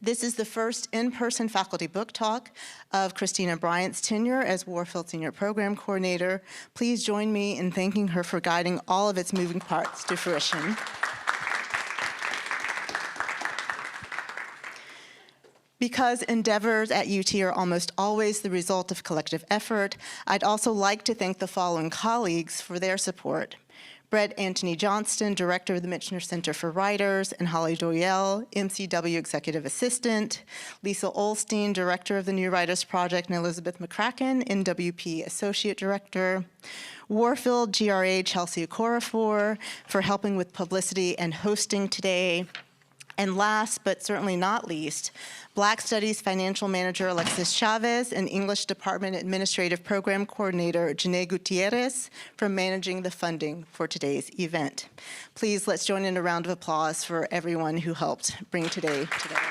This is the first in-person faculty book talk of Christina Bryant's tenure as Warfield Senior Program Coordinator. Please join me in thanking her for guiding all of its moving parts to fruition. Because endeavors at UT are almost always the result of collective effort, I'd also like to thank the following colleagues for their support. Brett Anthony Johnston, Director of the Michener Center for Writers, and Holly Doyle, MCW Executive Assistant, Lisa Olstein, Director of the New Writers Project, and Elizabeth McCracken, NWP Associate Director, Warfield GRA Chelsea Okorafor for helping with publicity and hosting today, and last but certainly not least, Black Studies Financial Manager Alexis Chavez and English Department Administrative Program Coordinator Janae Gutierrez for managing the funding for today's event. Please let's join in a round of applause for everyone who helped bring today together.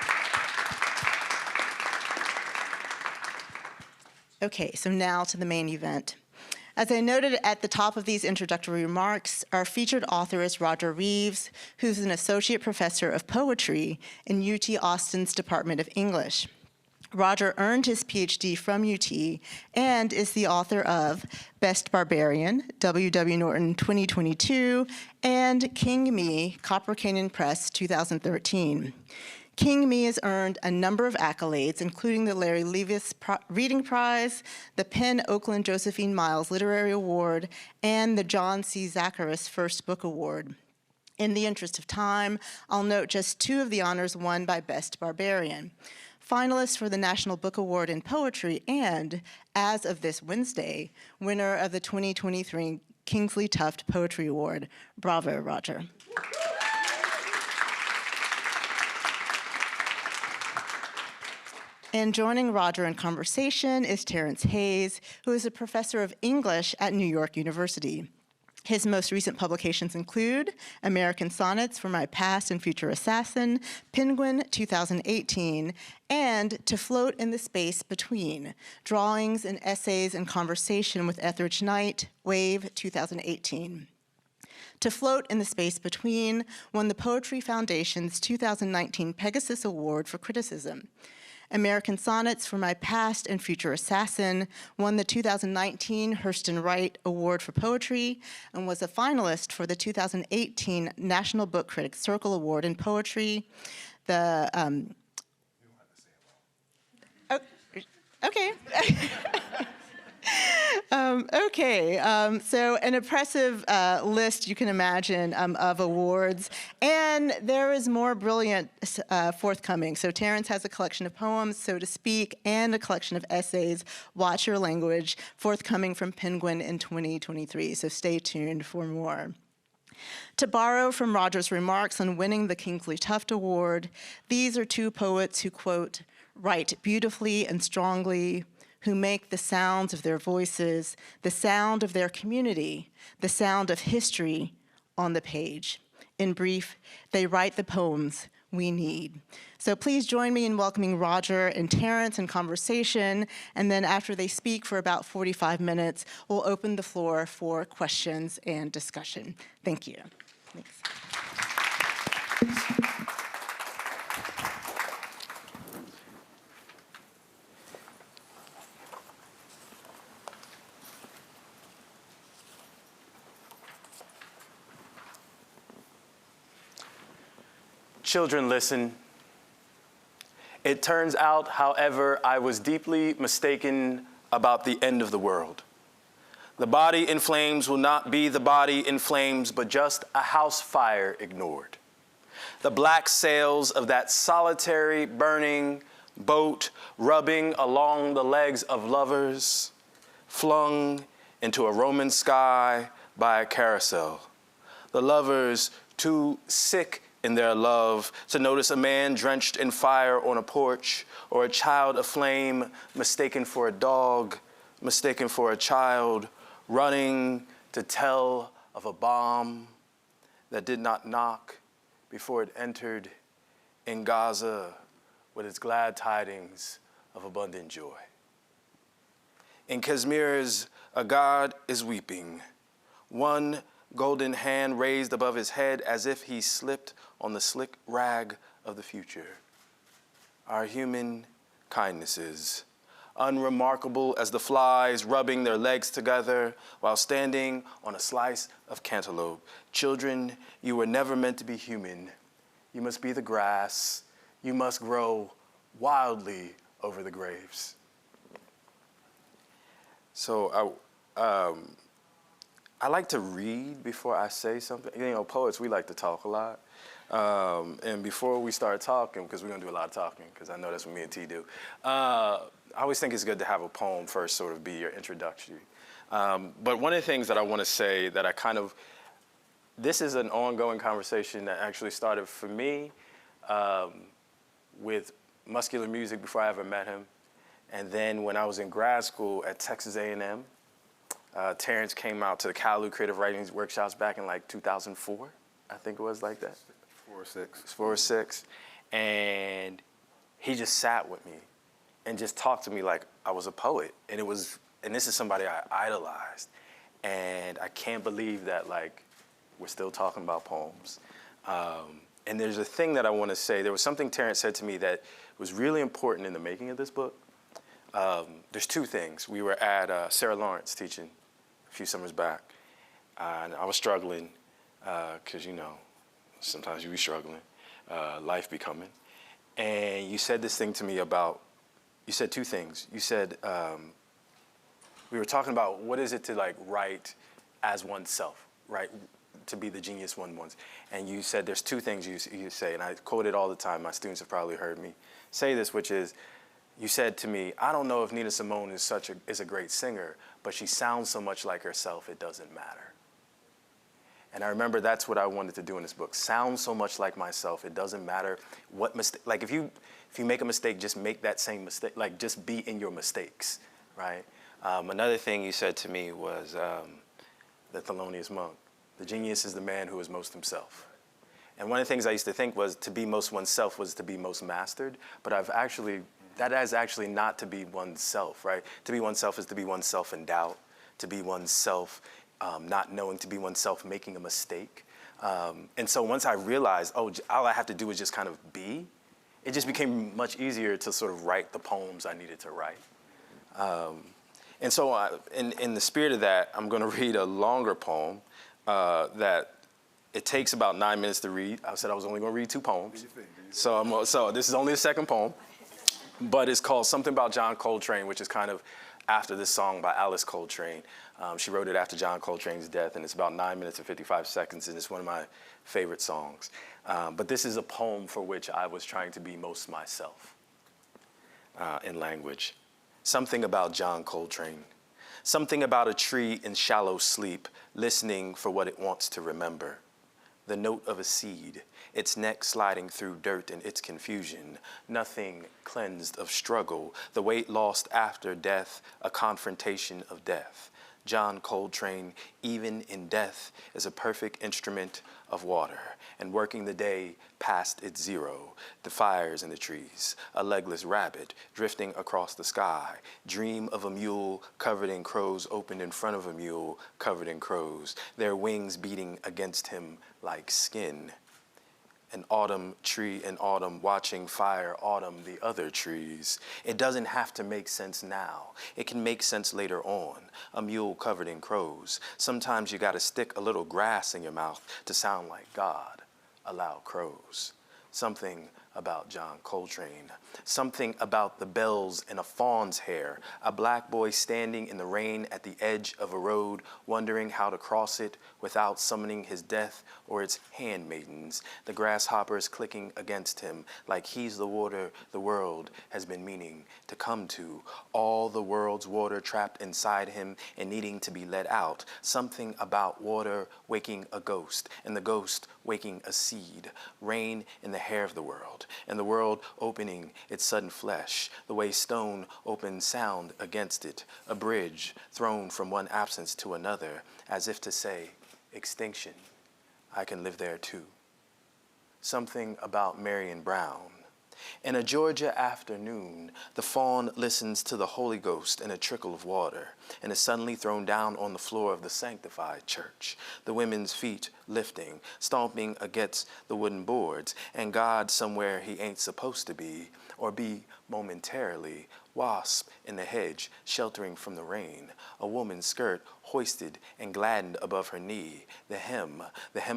Okay, so now to the main event. As I noted at the top of these introductory remarks, our featured author is Roger Reeves, who's an associate professor of poetry in UT Austin's Department of English. Roger earned his PhD from UT and is the author of Best Barbarian, W.W. Norton 2022, and King Me, Copper Canyon Press 2013. King Me has earned a number of accolades, including the Larry Levis Reading Prize, the Penn Oakland Josephine Miles Literary Award, and the John C. Zacharis First Book Award. In the interest of time, I'll note just two of the honors won by Best Barbarian. Finalist for the National Book Award in Poetry and, as of this Wednesday, winner of the 2023 Kingsley Tufte Poetry Award. Bravo, Roger. And joining Roger in conversation is Terrance Hayes, who is a professor of English at New York University. His most recent publications include American Sonnets for My Past and Future Assassin, Penguin 2018, and To Float in the Space Between, Drawings and Essays in Conversation with Etheridge Knight, Wave 2018. To Float in the Space Between won the Poetry Foundation's 2019 Pegasus Award for Criticism. American Sonnets for My Past and Future Assassin won the 2019 Hurston Wright Award for Poetry and was a finalist for the 2018 National Book Critics Circle Award in Poetry. Okay. So an impressive list you can imagine of awards, and there is more brilliant forthcoming. So Terrance has a collection of poems, so to speak, and a collection of essays, Watch Your Language, forthcoming from Penguin in 2023, so stay tuned for more. To borrow from Roger's remarks on winning the Kingsley Tufte Award, these are two poets who, quote, write beautifully and strongly, who make the sounds of their voices, the sound of their community, the sound of history on the page. In brief, they write the poems we need. So please join me in welcoming Roger and Terrance in conversation, and then after they speak for about 45 minutes, we'll open the floor for questions and discussion. Thank you. Thanks. Children, listen. It turns out, however, I was deeply mistaken about the end of the world. The body in flames will not be the body in flames, but just a house fire ignored. The black sails of that solitary burning boat rubbing along the legs of lovers, flung into a Roman sky by a carousel. The lovers too sick in their love to notice a man drenched in fire on a porch, or a child aflame mistaken for a dog, mistaken for a child, running to tell of a bomb that did not knock before it entered in Gaza with its glad tidings of abundant joy. In Kashmir's A God is Weeping, one golden hand raised above his head as if he slipped on the slick rag of the future. our human kindnesses, unremarkable as the flies rubbing their legs together while standing on a slice of cantaloupe. Children, you were never meant to be human. You must be the grass. You must grow wildly over the graves. So I like to read before I say something. You know, poets, we like to talk a lot. And before we start talking, because we're going to do a lot of talking, because I know that's what me and T do, I always think it's good to have a poem first sort of be your introduction. But one of the things that I want to say that this is an ongoing conversation that actually started for me with Muscular Music before I ever met him. And then when I was in grad school at Texas A&M, Terrance came out to the Kalu Creative Writing Workshops back in like 2004, I think it was like that. 4 or 6. 4 or 6. And he just sat with me and just talked to me like I was a poet. And this is somebody I idolized. And I can't believe that like we're still talking about poems. And there's a thing that I want to say. There was something Terrance said to me that was really important in the making of this book. There's 2 things. We were at Sarah Lawrence teaching a few summers back, and I was struggling because, you know, sometimes you be struggling, life be coming. And you said this thing to me you said 2 things. You said, we were talking about what is it to like write as oneself, right? To be the genius one wants. And you said there's 2 things you say, and I quote it all the time. My students have probably heard me say this, which is, you said to me, I don't know if Nina Simone is a great singer, but she sounds so much like herself, it doesn't matter. And I remember that's what I wanted to do in this book. Sound so much like myself, it doesn't matter what mistake. Like if you make a mistake, just make that same mistake. Like just be in your mistakes, right? Another thing you said to me was the Thelonious Monk. The genius is the man who is most himself. And one of the things I used to think was to be most oneself was to be most mastered, but that is actually not to be oneself, right? To be oneself is to be oneself in doubt, to be oneself not knowing, to be oneself making a mistake. And so once I realized, all I have to do is just kind of be, it just became much easier to sort of write the poems I needed to write. And so in the spirit of that, I'm going to read a longer poem that it takes about 9 minutes to read. I said I was only going to read 2 poems. So this is only the second poem. But it's called Something About John Coltrane, which is kind of after this song by Alice Coltrane. She wrote it after John Coltrane's death, and it's about 9 minutes and 55 seconds, and it's one of my favorite songs. But this is a poem for which I was trying to be most myself in language. Something about John Coltrane. Something about a tree in shallow sleep, listening for what it wants to remember. The note of a seed, its neck sliding through dirt in its confusion, nothing cleansed of struggle, the weight lost after death, a confrontation of death. John Coltrane, even in death, is a perfect instrument of water, and working the day past its 0, the fires in the trees, a legless rabbit drifting across the sky, dream of a mule covered in crows opened in front of a mule covered in crows, their wings beating against him like skin. An autumn tree in autumn, watching fire autumn the other trees. It doesn't have to make sense now. It can make sense later on. A mule covered in crows. Sometimes you gotta stick a little grass in your mouth to sound like God. Allow crows. Something about John Coltrane. Something about the bells in a fawn's hair. A black boy standing in the rain at the edge of a road, wondering how to cross it without summoning his death or its handmaidens. The grasshoppers clicking against him like he's the water the world has been meaning to come to. All the world's water trapped inside him and needing to be let out. Something about water waking a ghost and the ghost waking a seed. Rain in the hair of the world, and the world opening its sudden flesh, the way stone opens sound against it, a bridge thrown from one absence to another, as if to say, extinction, I can live there too. Something about Marion Brown. In a Georgia afternoon, the fawn listens to the Holy Ghost in a trickle of water and is suddenly thrown down on the floor of the sanctified church. The women's feet lifting, stomping against the wooden boards, and God somewhere he ain't supposed to be, or be momentarily, wasp in the hedge, sheltering from the rain, a woman's skirt hoisted and gladdened above her knee, the hem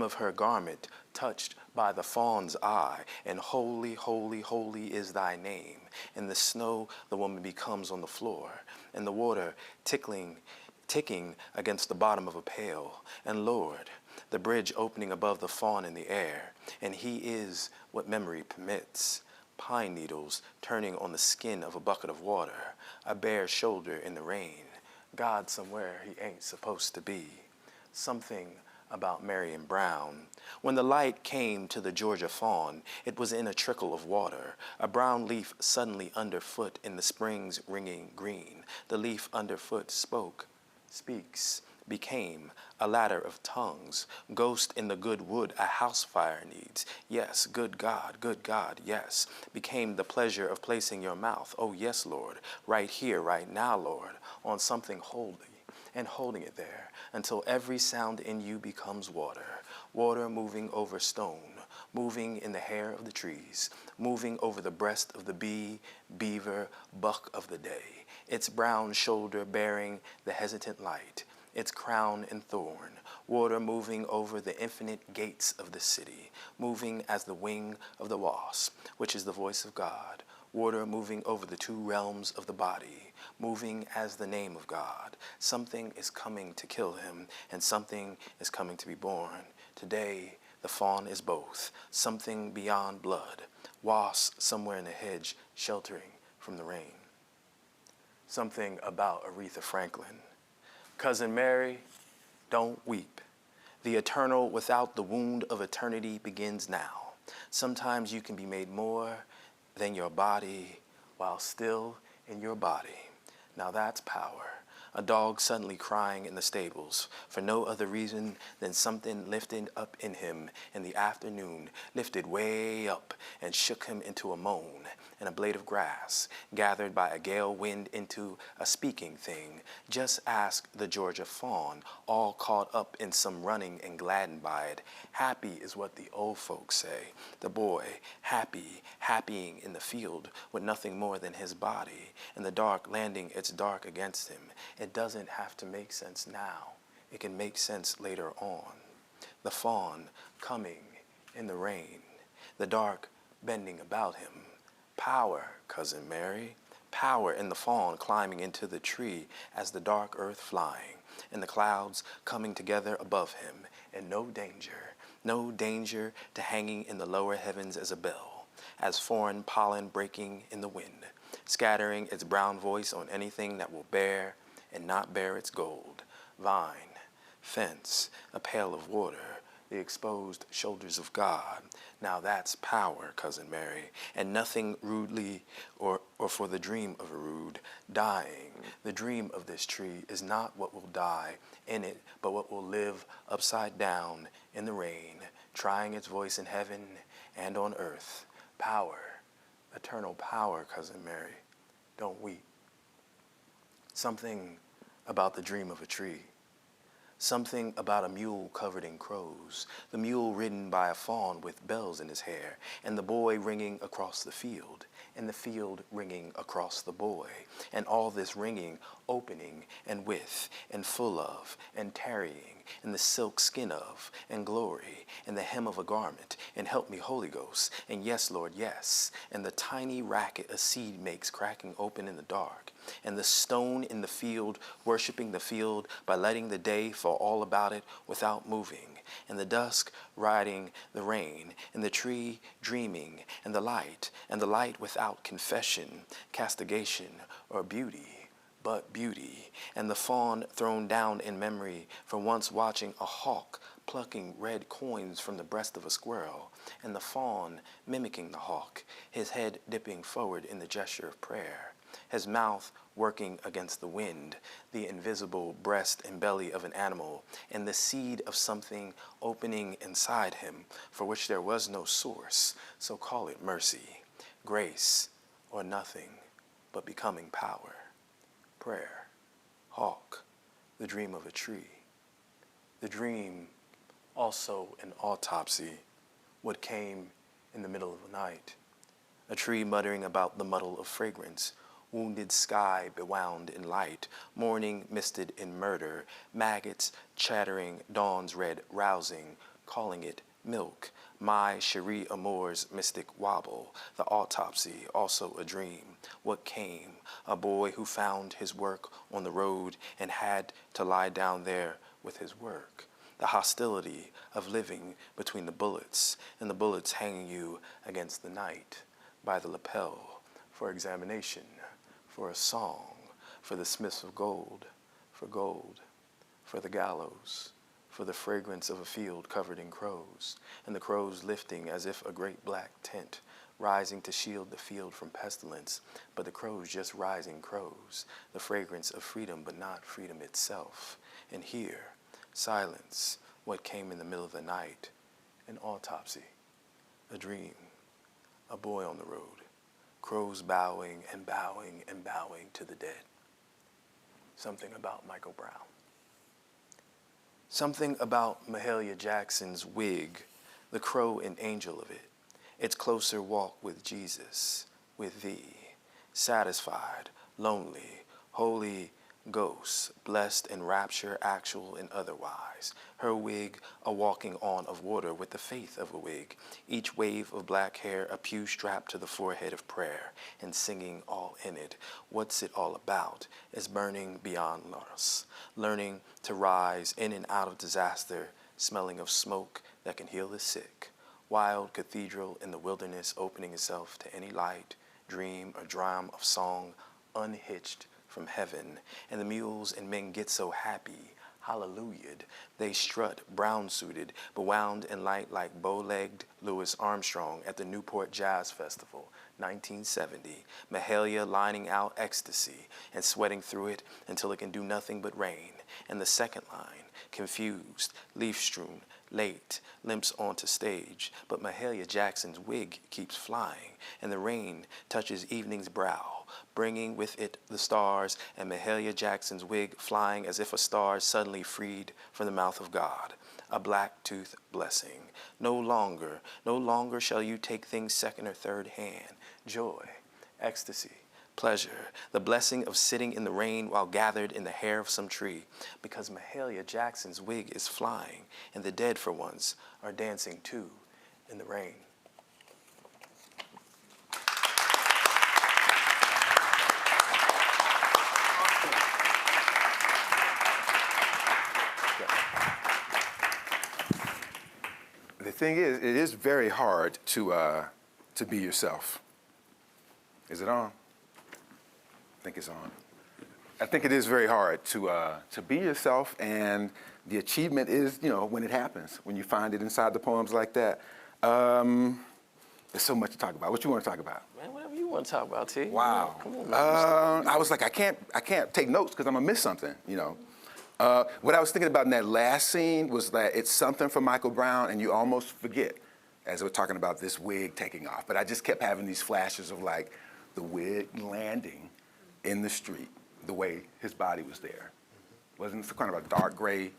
of her garment touched by the fawn's eye, and holy, holy, holy is thy name. In the snow the woman becomes on the floor, and the water ticking against the bottom of a pail, and Lord, the bridge opening above the fawn in the air, and he is what memory permits. Pine needles turning on the skin of a bucket of water, a bare shoulder in the rain, God somewhere he ain't supposed to be. Something about Marion Brown. When the light came to the Georgia fawn, it was in a trickle of water, a brown leaf suddenly underfoot in the spring's ringing green. The leaf underfoot speaks, became a ladder of tongues, ghost in the good wood a house fire needs. Yes, good God, yes, became the pleasure of placing your mouth, oh yes, Lord, right here, right now, Lord, on something holy, and holding it there until every sound in you becomes water, water moving over stone, moving in the hair of the trees, moving over the breast of the bee, beaver, buck of the day, its brown shoulder bearing the hesitant light, its crown and thorn, water moving over the infinite gates of the city, moving as the wing of the wasp, which is the voice of God, water moving over the two realms of the body, moving as the name of God. Something is coming to kill him, and something is coming to be born. Today, the fawn is both, something beyond blood, wasp somewhere in the hedge sheltering from the rain. Something about Aretha Franklin. Cousin Mary, don't weep. The eternal without the wound of eternity begins now. Sometimes you can be made more than your body while still in your body. Now that's power. A dog suddenly crying in the stables for no other reason than something lifted up in him in the afternoon, lifted way up and shook him into a moan, and a blade of grass gathered by a gale wind into a speaking thing. Just ask the Georgia fawn, all caught up in some running and gladdened by it. Happy is what the old folks say. The boy, happying in the field with nothing more than his body, and the dark landing its dark against him. It doesn't have to make sense now. It can make sense later on. The fawn coming in the rain, the dark bending about him. Power, Cousin Mary, power in the fawn climbing into the tree as the dark earth flying, and the clouds coming together above him, and no danger to hanging in the lower heavens as a bell, as foreign pollen breaking in the wind, scattering its brown voice on anything that will bear and not bear its gold. Vine, fence, a pail of water, the exposed shoulders of God. Now that's power, Cousin Mary, and nothing rudely or for the dream of a rude dying. The dream of this tree is not what will die in it, but what will live upside down in the rain, trying its voice in heaven and on earth. Power, eternal power, Cousin Mary. Don't weep. Something about the dream of a tree. Something about a mule covered in crows, the mule ridden by a fawn with bells in his hair, and the boy ringing across the field, and the field ringing across the boy, and all this ringing, opening, and with, and full of, and tarrying, and the silk skin of, and glory, and the hem of a garment, and help me, Holy Ghost, and yes, Lord, yes, and the tiny racket a seed makes cracking open in the dark, and the stone in the field worshiping the field by letting the day fall all about it without moving, and the dusk riding the rain, and the tree dreaming, and the light without confession, castigation, or beauty, but beauty, and the fawn thrown down in memory from once watching a hawk plucking red coins from the breast of a squirrel, and the fawn mimicking the hawk, his head dipping forward in the gesture of prayer, his mouth working against the wind, the invisible breast and belly of an animal, and the seed of something opening inside him, for which there was no source, so call it mercy, grace, or nothing, but becoming power. Prayer, hawk, the dream of a tree, the dream also an autopsy, what came in the middle of the night. A tree muttering about the muddle of fragrance, wounded sky bewound in light, morning misted in murder, maggots chattering, dawn's red rousing, calling it milk. My Cherie Amour's mystic wobble, the autopsy, also a dream. What came? A boy who found his work on the road and had to lie down there with his work. The hostility of living between the bullets, and the bullets hanging you against the night by the lapel for examination, for a song, for the smiths of gold, for the gallows, for the fragrance of a field covered in crows, and the crows lifting as if a great black tent, rising to shield the field from pestilence, but the crows just rising crows, the fragrance of freedom but not freedom itself. And here, silence, what came in the middle of the night, an autopsy, a dream, a boy on the road, crows bowing and bowing and bowing to the dead. Something about Michael Brown. Something about Mahalia Jackson's wig, the crow and angel of it, its closer walk with Jesus, with thee, satisfied, lonely, holy ghosts, blessed in rapture, actual and otherwise. Her wig, a walking on of water with the faith of a wig, each wave of black hair, a pew strapped to the forehead of prayer, and singing all in it. What's it all about? Is burning beyond us, learning to rise in and out of disaster, smelling of smoke that can heal the sick. Wild cathedral in the wilderness, opening itself to any light, dream or drum of song, unhitched from heaven, and the mules and men get so happy, hallelujah, they strut brown-suited, bewound in light like bow-legged Louis Armstrong at the Newport Jazz Festival, 1970, Mahalia lining out ecstasy and sweating through it until it can do nothing but rain, and the second line, confused, leaf-strewn, late, limps onto stage, but Mahalia Jackson's wig keeps flying, and the rain touches evening's brow, bringing with it the stars, and Mahalia Jackson's wig flying as if a star suddenly freed from the mouth of God. A black tooth blessing. No longer shall you take things second or third hand. Joy, ecstasy, pleasure, the blessing of sitting in the rain while gathered in the hair of some tree, because Mahalia Jackson's wig is flying, and the dead for once are dancing too in the rain. The thing is, it is very hard to be yourself. Is it on? I think it's on. I think it is very hard to be yourself, and the achievement is, when it happens, when you find it inside the poems like that. There's so much to talk about. What you want to talk about? Man, whatever you want to talk about, T. Wow. Come on, man. I was like, I can't take notes because I'm gonna miss something, What I was thinking about in that last scene was that it's something from Michael Brown, and you almost forget, as we're talking about this wig taking off. But I just kept having these flashes of like the wig landing in the street, the way his body was there. Wasn't it kind of a dark gray,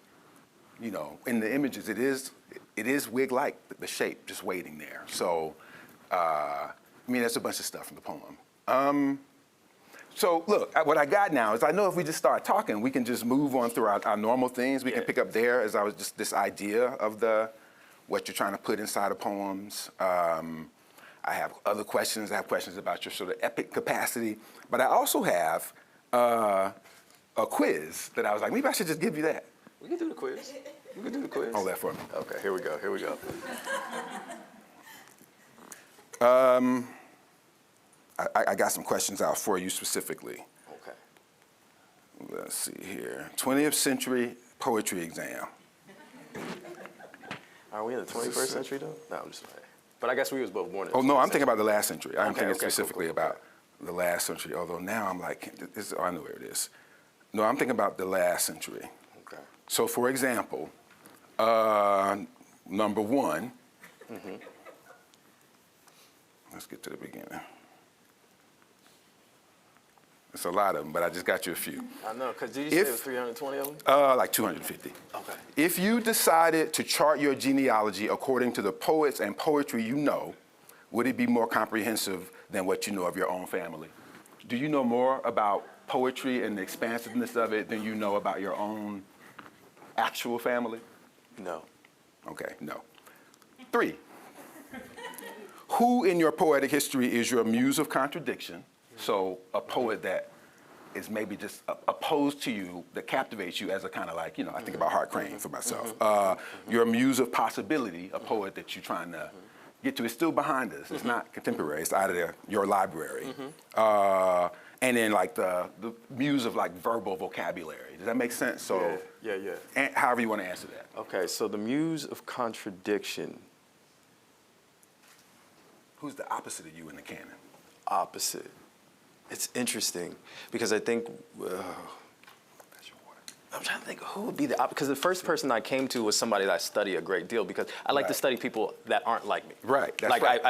in the images, it is wig-like, the shape just waiting there. So, that's a bunch of stuff from the poem. So look, what I got now is I know if we just start talking, we can just move on through our normal things. We can pick up there as I was just this idea of what you're trying to put inside of poems. I have other questions. I have questions about your sort of epic capacity. But I also have a quiz that I was like, maybe I should just give you that. We can do the quiz. Hold that for me. Okay, here we go. I got some questions out for you specifically. Okay. Let's see here. 20th century poetry exam. Are we in the 21st century though? No, I'm just playing. But I guess we was both born in the Oh, no, 20th I'm thinking about the last century. I'm thinking okay, specifically cool. about the last century, although now I'm like, I know where it is. No, I'm thinking about the last century. Okay. So, for example, number one, let's get to the beginning. It's a lot of them, but I just got you a few. I know, because did you say it was 320 of them? Like 250. Okay. If you decided to chart your genealogy according to the poets and poetry you know, would it be more comprehensive than what you know of your own family? Do you know more about poetry and the expansiveness of it than you know about your own actual family? No. Okay, no. 3, who in your poetic history is your muse of contradiction? So a poet that is maybe just opposed to you, that captivates you as a kind of like, I think about Hart Crane for myself. Your muse of possibility, a poet that you're trying to get to, is still behind us. It's not contemporary, it's out of your library. And then like the muse of like verbal vocabulary. Does that make sense? So Yeah. And however you want to answer that. Okay, so the muse of contradiction. Who's the opposite of you in the canon? Opposite. It's interesting because I think, I'm trying to think who would be the opposite, because the first person I came to was somebody that I study a great deal, because I like to study people that aren't like me. Right, that's like right.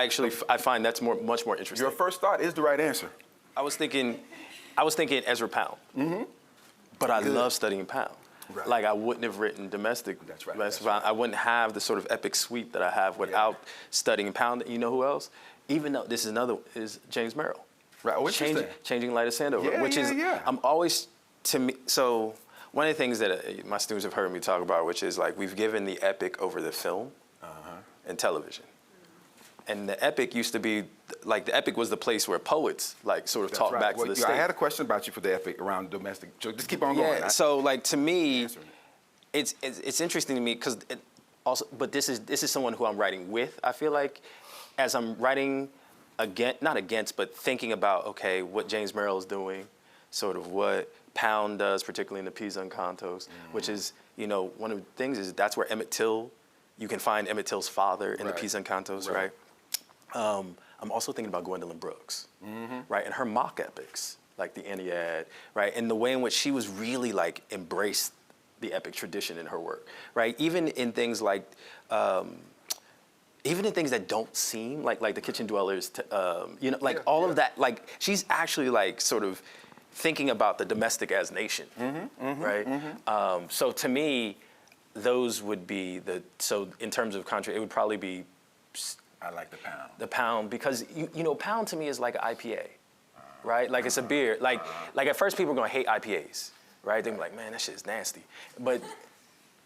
I find that's much more interesting. Your first thought is the right answer. I was thinking Ezra Pound, but I love studying Pound. Right. Like I wouldn't have written domestic. That's right. Domestic violence. I wouldn't have the sort of epic sweep that I have without studying Pound. You know who else? Even though this is James Merrill. Right. Oh, interesting. Changing Light of Sandover, which is I'm always, to me, so one of the things that my students have heard me talk about, which is like we've given the epic over the film and television. And the epic used to be, like the epic was the place where poets like sort of talked back to the stage. I had a question about you for the epic around domestic. So just keep on going. Yeah, so like to me, it's interesting to me because also, but this is someone who I'm writing with. I feel like as I'm writing not against, but thinking about, okay, what James Merrill is doing, sort of what Pound does, particularly in the Pisa and Cantos, which is, one of the things is that's where you can find Emmett Till's father in the Pisa and Cantos, right? I'm also thinking about Gwendolyn Brooks, right? And her mock epics, like the Ennead, right? And the way in which she was really like embraced the epic tradition in her work, right? Even in things like, even in things that don't seem like the Kitchen Dwellers, all of that, like she's actually like sort of thinking about the domestic as nation, right? So to me, those would be so in terms of country, it would probably be, I like the Pound. The Pound, because Pound to me is like an IPA, right? Like it's a beer. Like at first people are gonna hate IPAs, right? They're like, man, that shit is nasty. But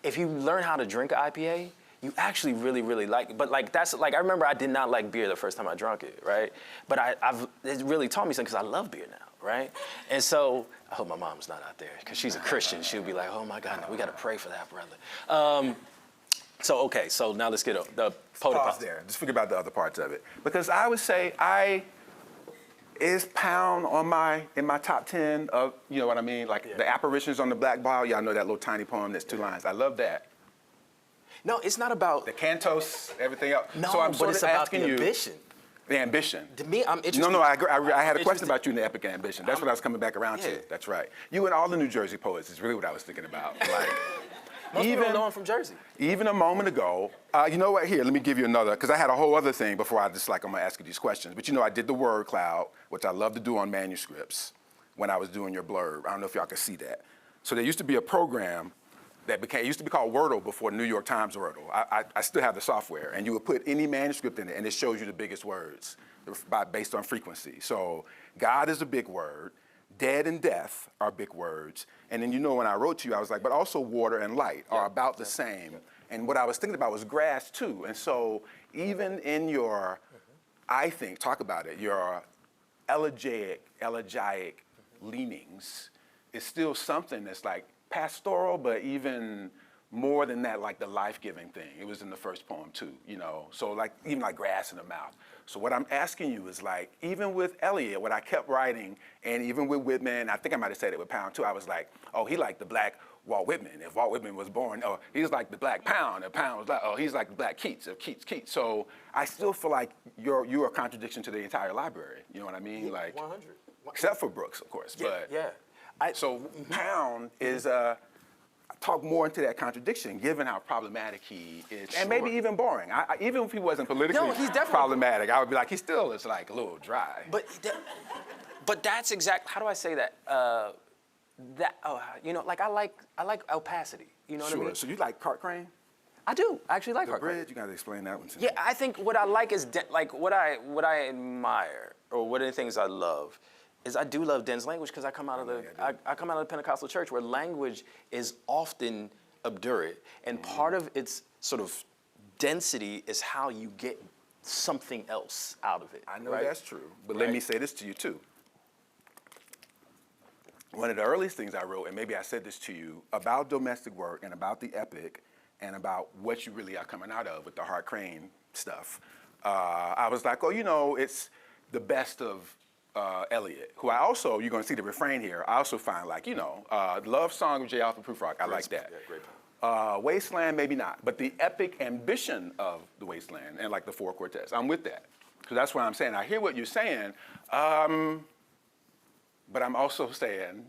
if you learn how to drink an IPA, you actually really, really like it. But like that's like I remember I did not like beer the first time I drank it, right? But it really taught me something because I love beer now, right? And so I hope my mom's not out there because she's a Christian. She'll be like, oh my God, we gotta pray for that brother. So now let's get the poetic pause there. Just forget about the other parts of it, because I would say is Pound in my top 10 of, you know what I mean? Like the apparitions on the black ball. Y'all know that little tiny poem that's 2 lines. I love that. No, it's not about the cantos, everything else. No, so I'm but sort it's of about asking the you, ambition. The ambition. To me, I'm interested. No, I agree. I had a question about you in the epic ambition. That's what I was coming back around to. Yeah. That's right. You and all the New Jersey poets is really what I was thinking about. Like, most people don't know I'm from Jersey. Even a moment ago, you know what? Here, let me give you another, because I had a whole other thing before I'm gonna ask you these questions. But I did the word cloud, which I love to do on manuscripts when I was doing your blurb. I don't know if y'all can see that. So there used to be a program that it used to be called Wordle before New York Times Wordle. I still have the software, and you would put any manuscript in it, and it shows you the biggest words based on frequency. So God is a big word. Dead and death are big words. And then when I wrote to you, I was like, but also water and light are about the same. And what I was thinking about was grass too. And so even in your, I think, talk about it, your elegiac leanings is still something that's like pastoral, but even more than that, like the life-giving thing. It was in the first poem too, So like, even like grass in the mouth. So what I'm asking you is like, even with Eliot, what I kept writing, and even with Whitman, I think I might have said it with Pound too, I was like, oh, he like the black Walt Whitman. If Walt Whitman was born, oh, he's like the black Pound. If Pound was like, oh, he's like the black Keats, if Keats. So I still feel like you're a contradiction to the entire library. You know what I mean? Yeah, like 100. Except for Brooks, of course. Yeah. So Pound is talk more into that contradiction, given how problematic he is, and maybe even boring. Even if he wasn't politically he's definitely problematic, I would be like, he still is like a little dry. But But that's how do I say that? Like I like opacity. You know what I mean? So you like Cart Crane? I do. I actually like The Hard Crane. bridge? You gotta explain that one to me. Yeah, I think what I like is like what I admire, or one of the things I love, is I do love dense language because I come out of I come out of the Pentecostal church where language is often obdurate, and part of its sort of density is how you get something else out of it. I know right? that's true, but let me say this to you too. One of the earliest things I wrote, and maybe I said this to you, about domestic work and about the epic and about what you really are coming out of with the Hart Crane stuff, I was like, oh, it's the best of Eliot, who I also, you're going to see the refrain here, I also find like, Love Song of J. Alfred Prufrock, I like that. Yeah, great poem. Wasteland, maybe not, but the epic ambition of the Wasteland and like the Four Quartets, I'm with that. Because that's what I'm saying. I hear what you're saying, but I'm also saying,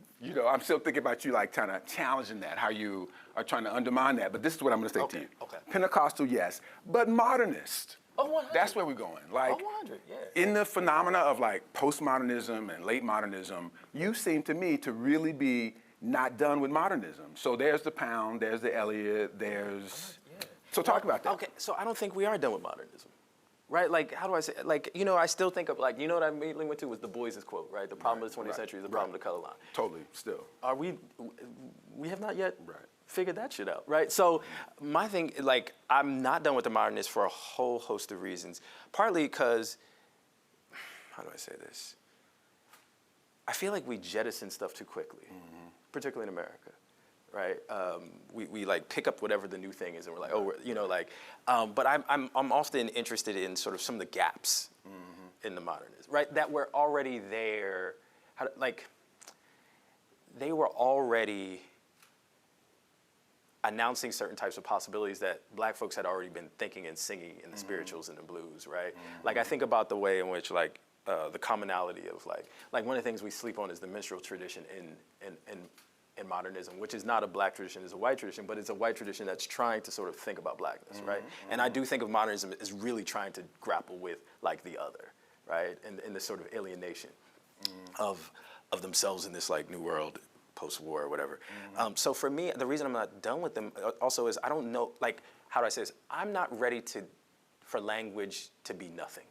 I'm still thinking about you like kind of challenging that, how you are trying to undermine that. But this is what I'm going to say to you. Okay. Pentecostal, yes, but modernist. Oh, 100. That's where we're going. Like, 100, yeah. in the phenomena of like postmodernism and late modernism, you seem to me to really be not done with modernism. So there's the Pound, there's the Eliot, there's. Yeah. So talk about that. Okay, so I don't think we are done with modernism. Right, like how do I say? Like I still think of what I immediately went to was Du Bois's quote, right? The problem of the 20th century is the problem of the color line. Totally, still. Are we have not yet Right. figured that shit out, right? So my thing, like, I'm not done with the modernists for a whole host of reasons. Partly because, how do I say this? I feel like we jettison stuff too quickly, particularly in America. Right, we like pick up whatever the new thing is, and we're like, but I'm often interested in sort of some of the gaps in the modernism, right? That were already there, they were already announcing certain types of possibilities that Black folks had already been thinking and singing in the spirituals and the blues, right? Like I think about the way in which the commonality of like one of the things we sleep on is the minstrel tradition in modernism, which is not a Black tradition, it's a white tradition, but it's a white tradition that's trying to sort of think about Blackness, right? And I do think of modernism as really trying to grapple with like the other, right? And this sort of alienation of themselves in this like new world, post-war or whatever. So for me, the reason I'm not done with them also is I don't know, like, how do I say this? I'm not ready for language to be nothing.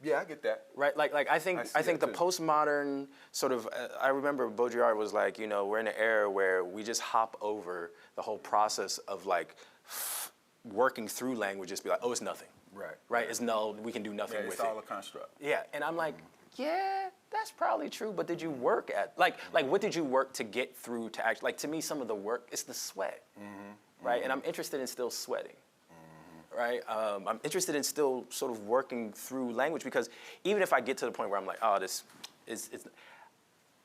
Yeah, I get that. Right, like I think the too. postmodern sort of. I remember Baudrillard was like, we're in an era where we just hop over the whole process of like working through language, just be like, oh, it's nothing. Right, it's null. We can do nothing with it. It's all a construct. Yeah, and I'm like, yeah, that's probably true. But did you work at like what did you work to get through to act? Like to me, some of the work is the sweat, right? And I'm interested in still sweating. Right, I'm interested in still sort of working through language because even if I get to the point where I'm like, oh, this is,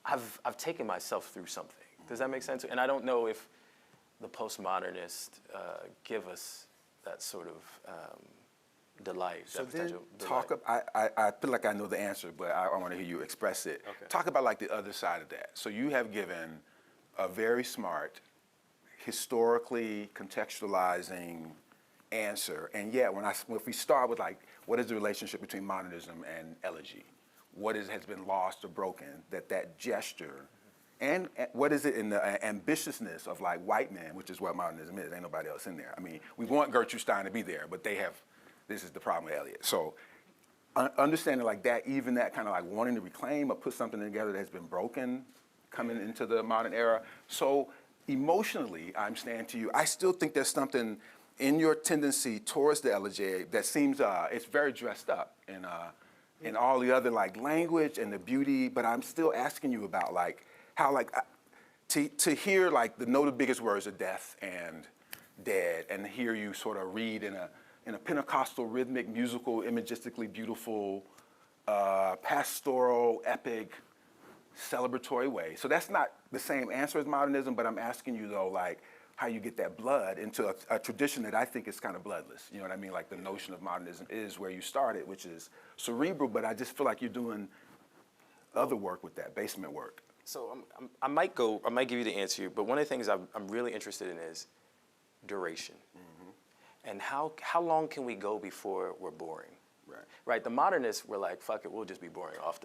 I've taken myself through something. Does that make sense? And I don't know if the postmodernists give us that sort of delight. So that then potential delight. I feel like I know the answer, but I want to hear you express it. Okay. Talk about like the other side of that. So you have given a very smart, historically contextualizing answer, and yet if we start with like, what is the relationship between modernism and elegy? What has been lost or broken? That gesture, and what is it in the ambitiousness of like white men, which is what modernism is. Ain't nobody else in there. I mean, we want Gertrude Stein to be there, but this is the problem with Eliot. So understanding like that, even that kind of like wanting to reclaim or put something together that has been broken coming into the modern era. So emotionally, I'm saying to you, I still think there's something in your tendency towards the elegy that seems it's very dressed up in all the other like language and the beauty, but I'm still asking you about like how like to hear like the know the biggest words of death and dead, and hear you sort of read in a Pentecostal rhythmic, musical, imagistically beautiful, pastoral, epic, celebratory way. So that's not the same answer as modernism, but I'm asking you though, like, how you get that blood into a tradition that I think is kind of bloodless. You know what I mean? Like the notion of modernism is where you started, which is cerebral, but I just feel like you're doing other work with that, basement work. So I might give you the answer, but one of the things I'm really interested in is duration. And how long can we go before we're boring? Right. right? The modernists were like, fuck it, we'll just be boring off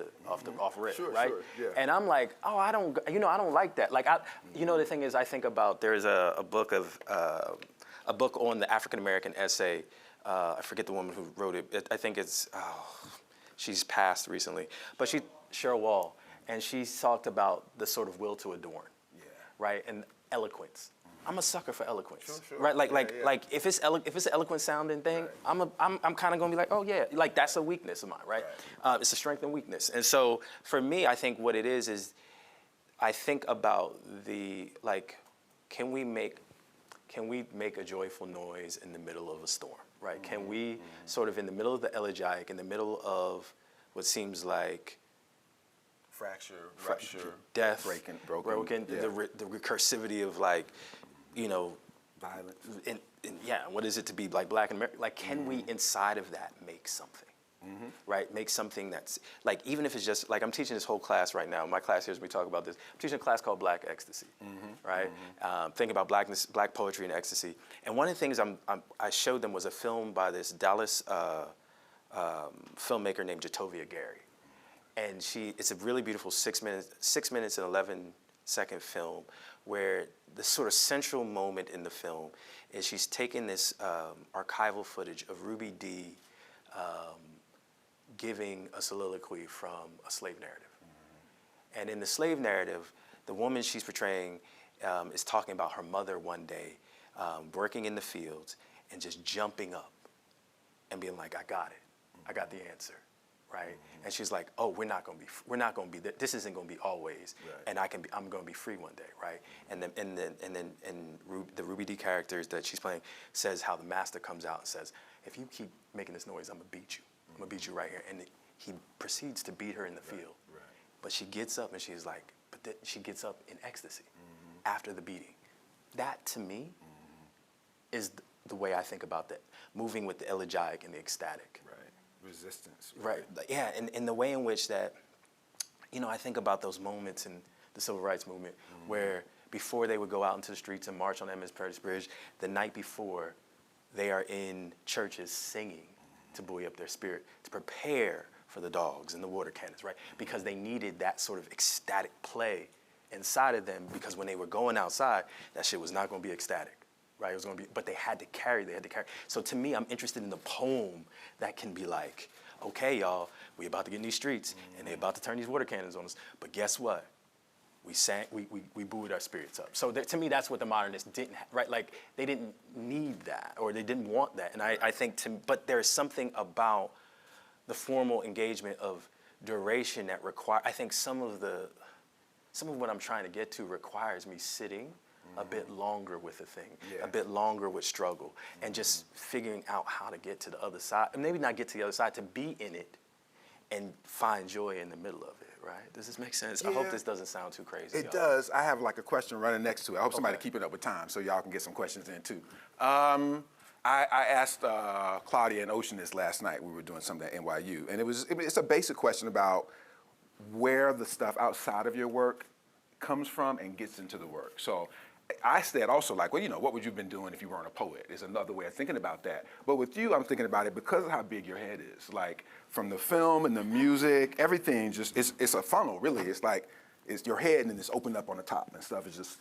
rip, Sure, right? sure, yeah. And I'm like, oh, I don't like that. Like, the thing is, I think about, there's a book on the African American essay. I forget the woman who wrote it. I think it's, she's passed recently, but Cheryl Wall, and she talked about the sort of will to adorn, right, and eloquence. I'm a sucker for eloquence, Sure. right? Like if it's an eloquent sounding thing, I'm kind of gonna be like, oh yeah, like that's a weakness of mine, right? It's a strength and weakness, and so for me, I think what it is I think about can we make a joyful noise in the middle of a storm, right? Can we sort of in the middle of the elegiac, in the middle of what seems like Fracture, rupture, death, broken, the recursivity of violence. And what is it to be like black and American? Like, can we inside of that make something, right? Make something that's like, even if it's just like, I'm teaching this whole class right now. My class here, as we talk about this, I'm teaching a class called Black Ecstasy, right? Thinking about blackness, black poetry and ecstasy. And one of the things I showed them was a film by this Dallas filmmaker named Jatovia Gary. And it's a really beautiful 6 minutes and 11-second film where the sort of central moment in the film is she's taking this archival footage of Ruby Dee giving a soliloquy from a slave narrative. And in the slave narrative, the woman she's portraying is talking about her mother one day working in the fields and just jumping up and being like, I got it. I got the answer. Right, and she's like, "Oh, we're not gonna be. This isn't gonna be always, and I'm gonna be free one day, right?" And then the Ruby Dee characters that she's playing says how the master comes out and says, "If you keep making this noise, I'm gonna beat you. I'm gonna beat you right here." And he proceeds to beat her in the field, but she gets up and she's like, she gets up in ecstasy after the beating. That to me is the way I think about that, moving with the elegiac and the ecstatic. Resistance. Right. Yeah, and in the way in which that, I think about those moments in the civil rights movement where before they would go out into the streets and march on MS Curtis Bridge, the night before, they are in churches singing to buoy up their spirit, to prepare for the dogs and the water cannons, right? Because they needed that sort of ecstatic play inside of them, because when they were going outside, that shit was not going to be ecstatic. Right, it was going to be, but they had to carry. So to me, I'm interested in the poem that can be like, okay, y'all, we about to get in these streets, and they about to turn these water cannons on us. But guess what? We sang, we buoyed our spirits up. So to me, that's what the modernists didn't, right? Like they didn't need that, or they didn't want that. And I think, but there's something about the formal engagement of duration that I think some of what I'm trying to get to requires me sitting a bit longer with the thing, a bit longer with struggle, and just figuring out how to get to the other side. And maybe not get to the other side, to be in it and find joy in the middle of it, right? Does this make sense? Yeah. I hope this doesn't sound too crazy. It does. I have like a question running next to it. I hope somebody keeping up with time so y'all can get some questions in too. I asked Claudia and Ocean this last night. We were doing something at NYU, and it's a basic question about where the stuff outside of your work comes from and gets into the work. So I said also, like, well, what would you have been doing if you weren't a poet? Is another way of thinking about that. But with you, I'm thinking about it because of how big your head is. Like, from the film and the music, everything just, it's a funnel, really. It's like, it's your head and then it's opened up on the top and stuff is just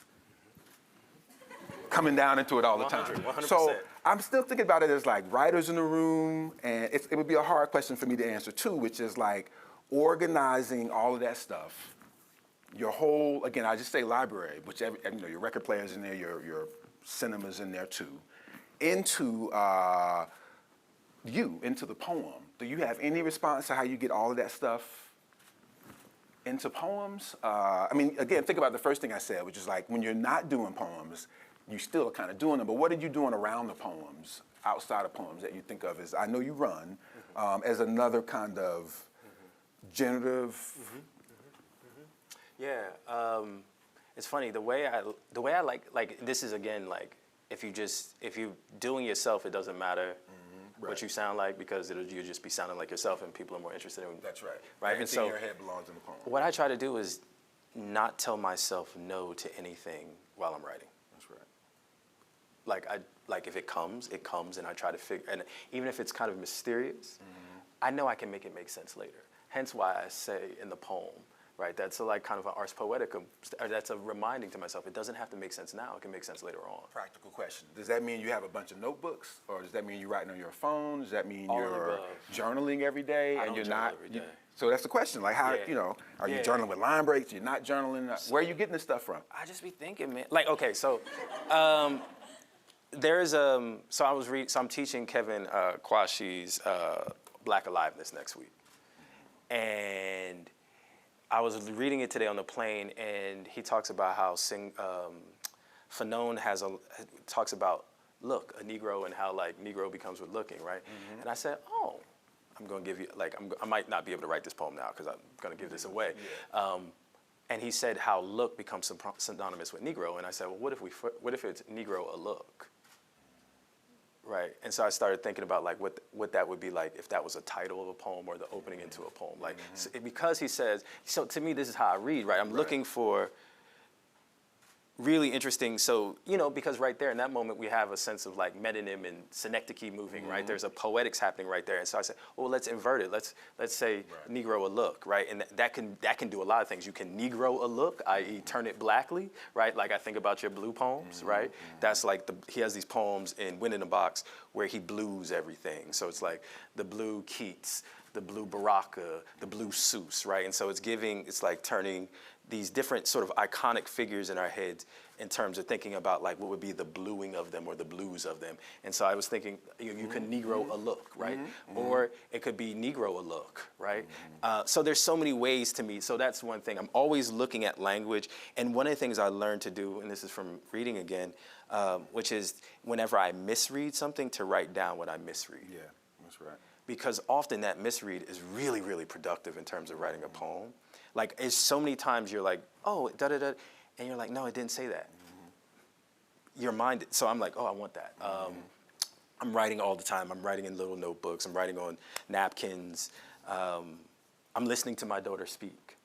coming down into it all the time. 100%. So I'm still thinking about it as like writers in the room, and it would be a hard question for me to answer too, which is like organizing all of that stuff. Your whole, again, I just say library, which your record player's in there, your cinema's in there too, into into the poem. Do you have any response to how you get all of that stuff into poems? Again, think about the first thing I said, which is like when you're not doing poems, you still are kind of doing them, but what are you doing around the poems, outside of poems, that you think of as, I know you run, as another kind of generative. Yeah, it's funny, the way I like this is, again, like if you doing yourself, it doesn't matter what you sound like, because you'll just be sounding like yourself and people are more interested in. That's right. Right. Everything And so in your head belongs in the poem. what I try to do is not tell myself no to anything while I'm writing. That's right. Like if it comes, and I try to figure, and even if it's kind of mysterious, I know I can make it make sense later. Hence why I say in the poem, right? That's like kind of an ars poetica. That's a reminding to myself. It doesn't have to make sense now. It can make sense later on. Practical question. Does that mean you have a bunch of notebooks, or does that mean you're writing on your phone? Does that mean All of the you're above. journaling every day I and don't you're journal not? every day. So that's the question. Like how, Yeah. are you Yeah. journaling with line breaks? You're not journaling? Where are you getting this stuff from? I just be thinking, man. Like, okay, so there's so I'm teaching Kevin Kwashi's Black Aliveness next week, and I was reading it today on the plane, and he talks about how Fanon talks about look, a Negro, and how like Negro becomes with looking, right? Mm-hmm. And I said, oh, I'm gonna give you like I might not be able to write this poem now because I'm gonna give this away. Yeah. And he said how look becomes synonymous with Negro, and I said, well, what if it's Negro a look? Right, and so I started thinking about like what that would be like if that was a title of a poem or the opening into a poem. Like so because he says, so to me this is how I read. Right, I'm looking for really interesting. So because right there in that moment we have a sense of like metonym and synecdoche moving. Right, there's a poetics happening right there. And so I said, well, let's invert it. Let's say Negro a look. Right, and that can do a lot of things. You can Negro a look, i.e. turn it blackly. Right, like I think about your blue poems. Right, that's like he has these poems in Wind in a Box where he blues everything. So it's like the blue Keats, the blue Baraka, the blue Seuss. Right, and so it's like turning these different sort of iconic figures in our heads in terms of thinking about like what would be the bluing of them or the blues of them. And so I was thinking you could Negro a look, right? Or it could be Negro a look, right? So there's so many ways to me. So that's one thing. I'm always looking at language. And one of the things I learned to do, and this is from reading again, which is whenever I misread something, to write down what I misread. Yeah, that's right. Because often that misread is really, really productive in terms of writing a poem. Like, it's so many times you're like, oh, da-da-da, and you're like, no, it didn't say that. Your mind, so I'm like, oh, I want that. I'm writing all the time. I'm writing in little notebooks. I'm writing on napkins. I'm listening to my daughter speak.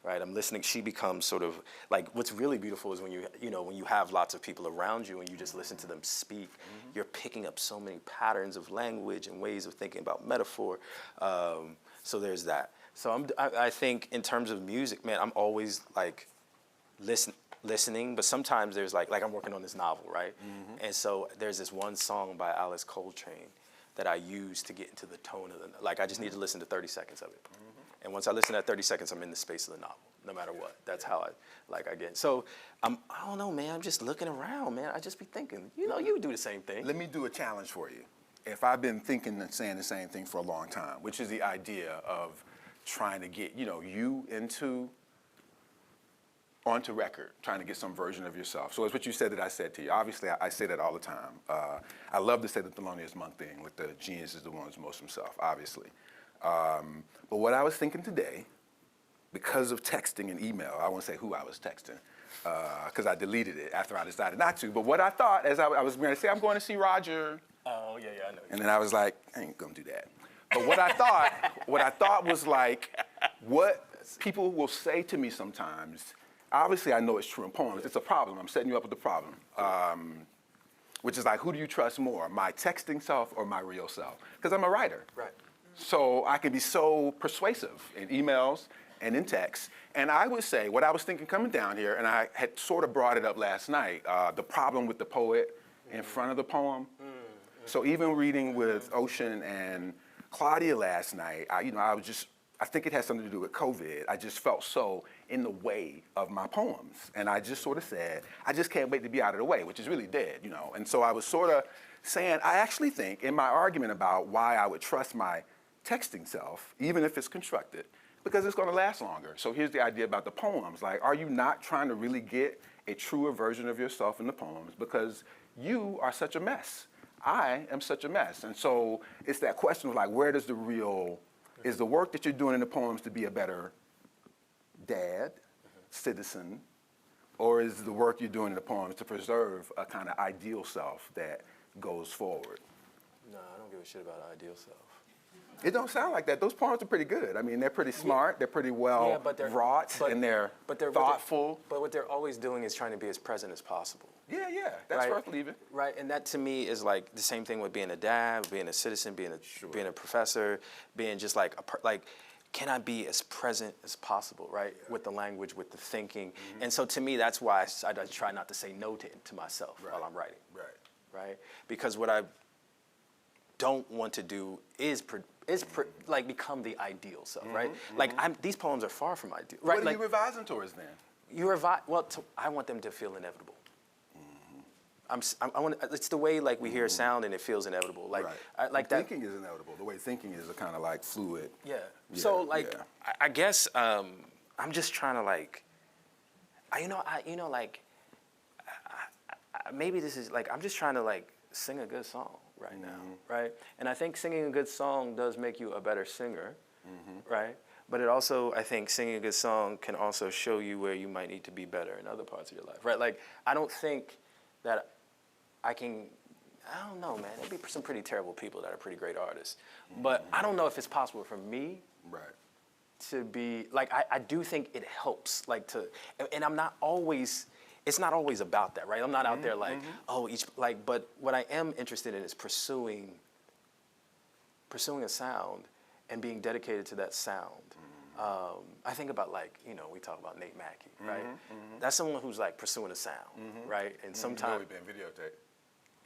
Right, I'm listening. She becomes sort of like what's really beautiful is when you have lots of people around you and you just listen to them speak. You're picking up so many patterns of language and ways of thinking about metaphor. So there's that. So I think in terms of music, man, I'm always like listening, but sometimes there's like I'm working on this novel, right? And so there's this one song by Alice Coltrane that I use to get into the tone of I just need to listen to 30 seconds of it. And once I listen to that 30 seconds, I'm in the space of the novel, no matter what. That's how I get. So I don't know, man. I'm just looking around, man. I just be thinking, you do the same thing. Let me do a challenge for you. If I've been thinking and saying the same thing for a long time, which is the idea of trying to get, you onto record, trying to get some version of yourself. So it's what you said that I said to you. Obviously, I say that all the time. I love to say the Thelonious Monk thing, with the genius is the one who's most himself, obviously. But what I was thinking today, because of texting and email, I won't say who I was texting, because I deleted it after I decided not to. But what I thought, as I was going to say, I'm going to see Roger. Oh, yeah, I know. And then I was like, I ain't going to do that. But what I thought was like, what people will say to me sometimes, obviously I know it's true in poems. It's a problem. I'm setting you up with a problem. Which is like, who do you trust more, my texting self or my real self? Because I'm a writer. Right. So I can be so persuasive in emails and in text. And I would say, what I was thinking coming down here, and I had sort of brought it up last night, the problem with the poet in front of the poem. So even reading with Ocean and Claudia last night, I think it has something to do with COVID. I just felt so in the way of my poems. And I just sort of said, I just can't wait to be out of the way, which is really dead, And so I was sort of saying, I actually think in my argument about why I would trust my texting self, even if it's constructed, because it's going to last longer. So here's the idea about the poems. Like, are you not trying to really get a truer version of yourself in the poems? Because you are such a mess. I am such a mess. And so it's that question of like, where does is the work that you're doing in the poems to be a better dad, citizen, or is the work you're doing in the poems to preserve a kind of ideal self that goes forward? No, I don't give a shit about ideal self. It don't sound like that. Those poems are pretty good. I mean, they're pretty smart. They're pretty well wrought, and they're thoughtful. But what they're always doing is trying to be as present as possible. Yeah, that's worth leaving. Right, and that to me is like the same thing with being a dad, being a citizen, being a professor, being just like can I be as present as possible, right? With the language, with the thinking, and so to me that's why I try not to say no to myself while I'm writing. Right, because what I don't want to do is like become the ideal self, right? Like these poems are far from ideal, right? What are you revising towards then? I want them to feel inevitable. I want. It's the way like we hear sound and it feels inevitable. Like like that. Thinking is inevitable. The way thinking is kind of like fluid. Yeah. So like I guess I'm just trying to like, maybe this is like I'm just trying to like sing a good song right now, right? And I think singing a good song does make you a better singer, right? But it also, I think singing a good song can also show you where you might need to be better in other parts of your life, right? Like, I don't think that I don't know, man. There'd be some pretty terrible people that are pretty great artists. But I don't know if it's possible for me to be, like, I do think it helps, like, and I'm not always, it's not always about that, right? I'm not out there like, but what I am interested in is pursuing a sound and being dedicated to that sound. I think about like, we talk about Nate Mackey, right? That's someone who's like pursuing a sound, right? And sometimes We've been videotaped.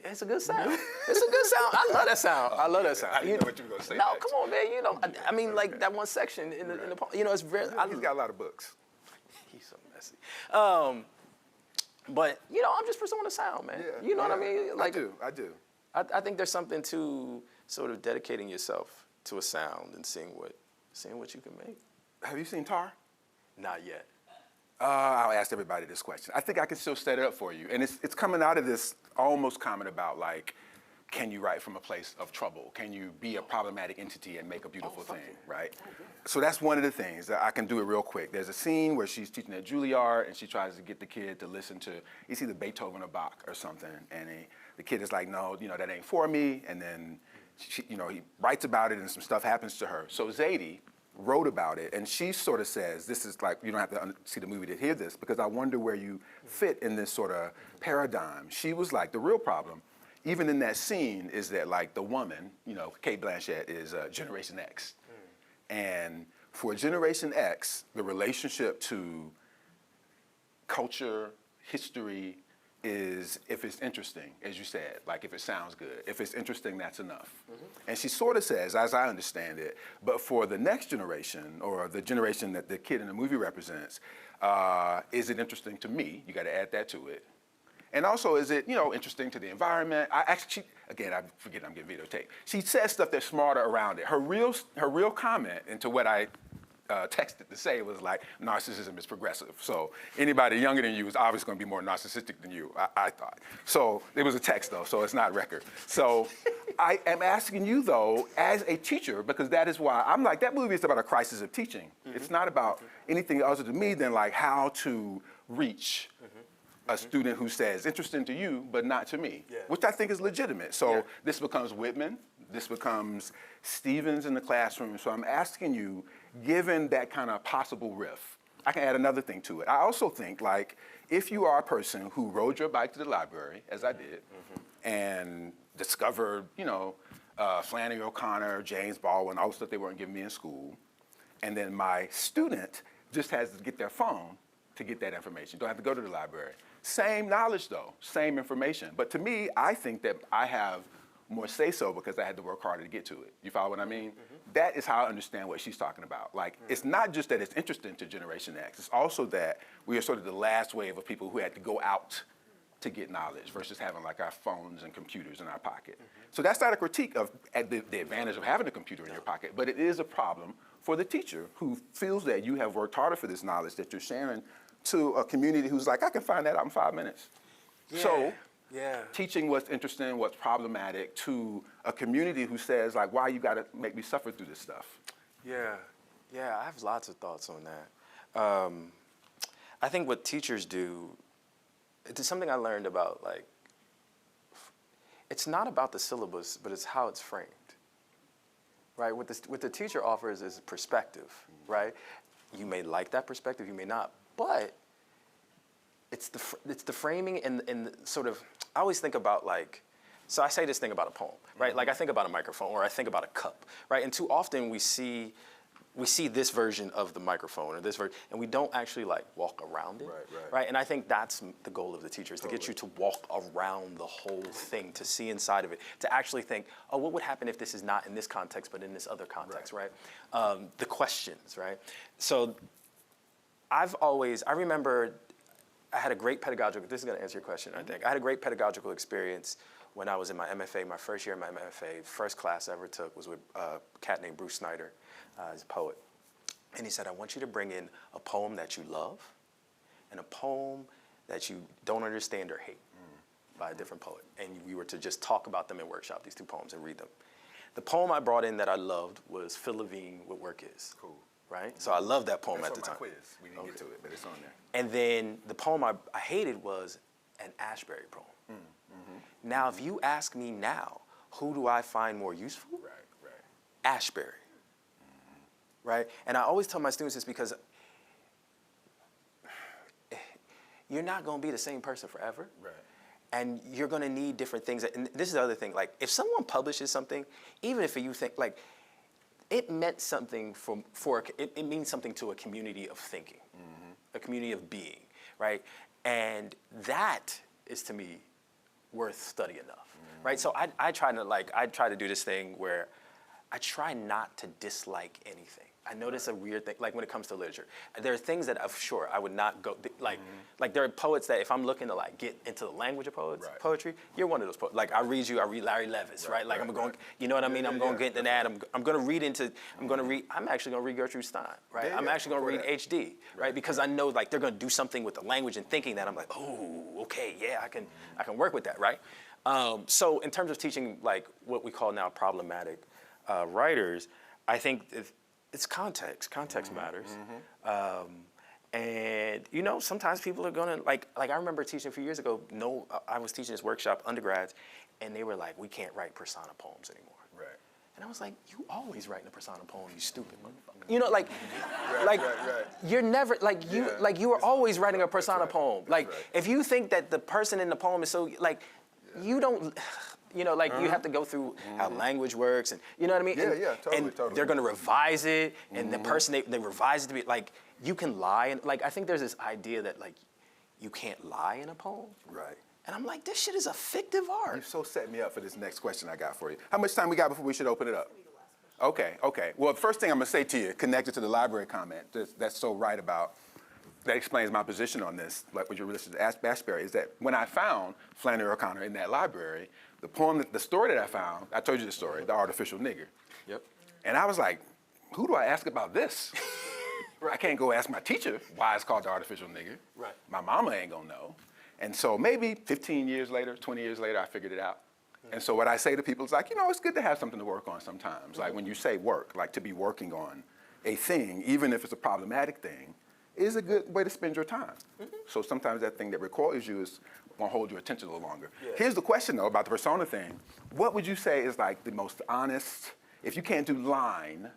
Yeah, it's a good sound. It's a good sound. I love that sound. I love that sound. I didn't know what you were going to say. No, come on, man. I mean, like that one section in the it's very. He's got a lot of books. He's so messy. But I'm just pursuing a sound, man. You know what I mean? Like, I do. I think there's something to sort of dedicating yourself to a sound and seeing what you can make. Have you seen Tar? Not yet. I'll ask everybody this question. I think I can still set it up for you. And it's coming out of this almost comment about like, can you write from a place of trouble? Can you be a problematic entity and make a beautiful thing, right? So that's one of the things. I can do it real quick. There's a scene where she's teaching at Juilliard and she tries to get the kid to listen to, it's either Beethoven or Bach or something. And the kid is like, no, that ain't for me. And then, he writes about it and some stuff happens to her. So Zadie wrote about it, and she sort of says, this is like, you don't have to see the movie to hear this, because I wonder where you fit in this sort of paradigm. She was like, the real problem, even in that scene, is that like the woman, Kate Blanchett is Generation X. And for Generation X, the relationship to culture, history, is if it's interesting, as you said, like if it sounds good. If it's interesting, that's enough. And she sort of says, as I understand it, but for the next generation, or the generation that the kid in the movie represents, is it interesting to me? You got to add that to it. And also, is it, interesting to the environment? I forget I'm getting videotaped. She says stuff that's smarter around it. Her real comment into what I texted to say was like, narcissism is progressive. So anybody younger than you is obviously going to be more narcissistic than you, I thought. So it was a text, though, so it's not record. So I am asking you, though, as a teacher, because that is why I'm like, that movie is about a crisis of teaching. It's not about anything other to me than like how to reach a student who says, interesting to you, but not to me, which I think is legitimate. So this becomes Whitman, this becomes Stevens in the classroom. So I'm asking you, given that kind of possible riff, I can add another thing to it. I also think, like, if you are a person who rode your bike to the library, as I did, and discovered, Flannery O'Connor, James Baldwin, all the stuff they weren't giving me in school, and then my student just has to get their phone to get that information. Don't have to go to the library. Same knowledge, though, same information. But to me, I think that I have more say-so because I had to work harder to get to it. You follow what I mean? That is how I understand what she's talking about. Like, it's not just that it's interesting to Generation X, it's also that we are sort of the last wave of people who had to go out to get knowledge versus having like our phones and computers in our pocket. So that's not a critique of the advantage of having a computer in your pocket, but it is a problem for the teacher who feels that you have worked harder for this knowledge that you're sharing to a community who's like, I can find that out in 5 minutes. So teaching what's interesting, what's problematic to a community who says, like, why you gotta make me suffer through this stuff? Yeah, I have lots of thoughts on that. I think what teachers do, it's something I learned about, like, it's not about the syllabus, but it's how it's framed, right? What the teacher offers is perspective, right? You may like that perspective, you may not, but it's the framing and the sort of, I always think about like, so I say this thing about a poem, right? Like I think about a microphone or I think about a cup, right? And too often we see this version of the microphone or this version, and we don't actually like walk around it, right? And I think that's the goal of the teacher is to get you to walk around the whole thing, to see inside of it, to actually think, oh, what would happen if this is not in this context, but in this other context, right? The questions, right? So I remember I had a great pedagogical, this is gonna answer your question, I think. I had a great pedagogical experience when I was in my MFA, my first year in my MFA. First class I ever took was with a cat named Bruce Snyder. He's a poet. And he said, I want you to bring in a poem that you love and a poem that you don't understand or hate by a different poet. And we were to just talk about them and workshop these two poems and read them. The poem I brought in that I loved was Phil Levine, What Work Is. Cool. Right? So I loved that poem at the time. Quiz. We didn't get to it, but it's on there. And then the poem I hated was an Ashbery poem. Now, if you ask me now, who do I find more useful? Ashbery. Right? And I always tell my students this because you're not going to be the same person forever. Right. And you're going to need different things. And this is the other thing. Like, if someone publishes something, even if you think, like, it meant something it means something to a community of thinking, a community of being, right? And that is, to me, worth study enough, right? So I try to do this thing where I try not to dislike anything. I notice a weird thing, like when it comes to literature. There are things that I would not go, like there are poets that if I'm looking to like get into the language of poetry, you're one of those poets. Like I read Larry Levis, right? Like I'm going, you know what I mean? I'm going to get into that. I'm going to I'm actually going to read Gertrude Stein, right? I'm actually going to read H.D., right? Because I know like they're going to do something with the language and thinking that I'm like, oh, okay, yeah, I can work with that, right? So in terms of teaching like what we call now problematic writers, I think it's context. Context matters. And you know, sometimes people are gonna like I remember teaching a few years ago. I was teaching this workshop undergrads, and they were like, "We can't write persona poems anymore." Right. And I was like, "You always writing a persona poem, you stupid motherfucker." You know, you're never you were always writing a persona poem. Like if you think that the person in the poem is so like, you don't. You know, like you have to go through how language works, and you know what I mean. Totally. And they're going to revise it, and the person they revise it to be like you can lie, and like I think there's this idea that like you can't lie in a poem. Right. And I'm like, this shit is a fictive art. You so set me up for this next question I got for you. How much time we got before we should open it up? Okay. Well, the first thing I'm going to say to you, connected to the library comment, that's so right about. That explains my position on this, like what you listed as Ashbery, is that when I found Flannery O'Connor in that library, the story that I found, I told you the story, The Artificial Nigger. Yep. And I was like, who do I ask about this? I can't go ask my teacher why it's called The Artificial Nigger. Right. My mama ain't gonna know. And so maybe 15 years later, 20 years later, I figured it out. And so what I say to people is like, you know, it's good to have something to work on sometimes. Like when you say work, like to be working on a thing, even if it's a problematic thing, is a good way to spend your time. So sometimes that thing that recoils you won't hold your attention a little longer. Yeah. Here's the question though about the persona thing. What would you say is like the most honest, if you can't do line,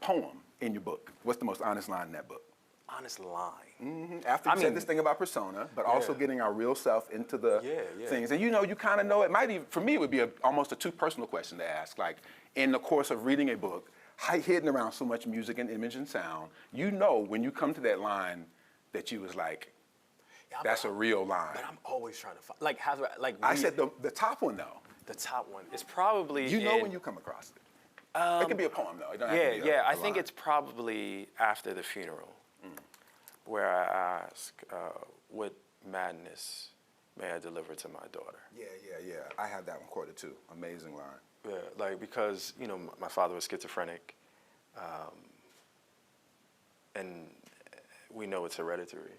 poem in your book, what's the most honest line in that book? Honest line? After you said this thing about persona, but also getting our real self into the things. And you know, you kind of know, it might even, for me, it would be almost a too personal question to ask. Like in the course of reading a book, hidden around so much music and image and sound, you know when you come to that line that you was like, that's a real line. But I'm always trying to find, like, how do I said the top one though. The top one is probably you know when you come across it. It could be a poem though. It don't have to be I think it's probably after the funeral, where I ask, what madness may I deliver to my daughter? Yeah. I have that one quoted too. Amazing line. Yeah, like because you know my father was schizophrenic, and we know it's hereditary,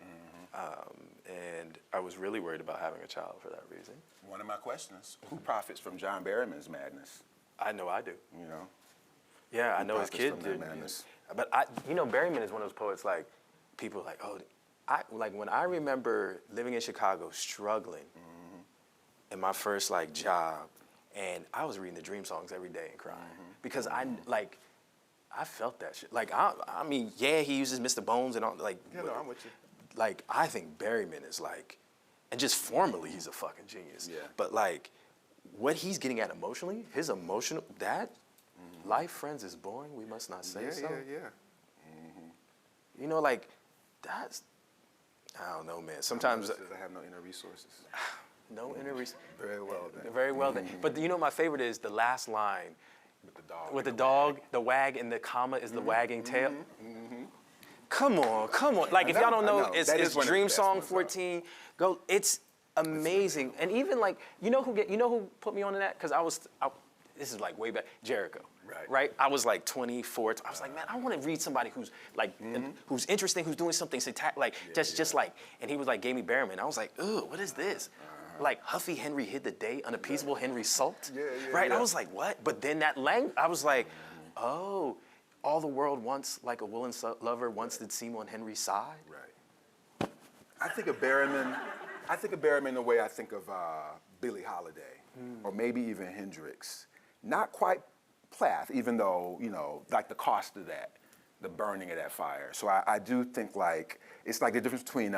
and I was really worried about having a child for that reason. One of my questions: who profits from John Berryman's madness? I know I do. You know. Yeah, I know his kid did. But Berryman is one of those poets like people are like, oh, like when I remember living in Chicago, struggling in my first like job. And I was reading the Dream songs every day and crying because I felt that shit. Like, I mean, yeah, he uses Mr. Bones and all, like, Yeah, no, I'm with you. like, I think Berryman is like, and just formally, he's a fucking genius. Yeah. But like, what he's getting at emotionally, his emotional, that, life, friends, is boring, we must not say so. Yeah. You know, like, that's, I don't know, man. Sometimes, I have no inner resources. no inner Very well then. Very well then. But you know, my favorite is the last line. With the dog. With the dog, the wag and the comma is the wagging tail. Come on. Like, if y'all don't know, it's Dream Song 14. Go, it's amazing. And even like, you know who put me onto that? Because this is like way back, Jericho. Right? I was like 24. I was like, man, I want to read somebody who's like, who's interesting, who's doing something like, just like, and he was like, gave me Berryman. I was like, ooh, what is this? Like, Huffy Henry hid the day, unappeasable Henry sulked. Right? I was like, what? But then that language, I was like, oh, all the world wants, like a willing lover, once did Seymour Henry sigh. Right. I think of Berryman the way I think of Billie Holiday, or maybe even Hendrix. Not quite Plath, even though, you know, like the cost of that, the burning of that fire. So I do think like, it's like the difference between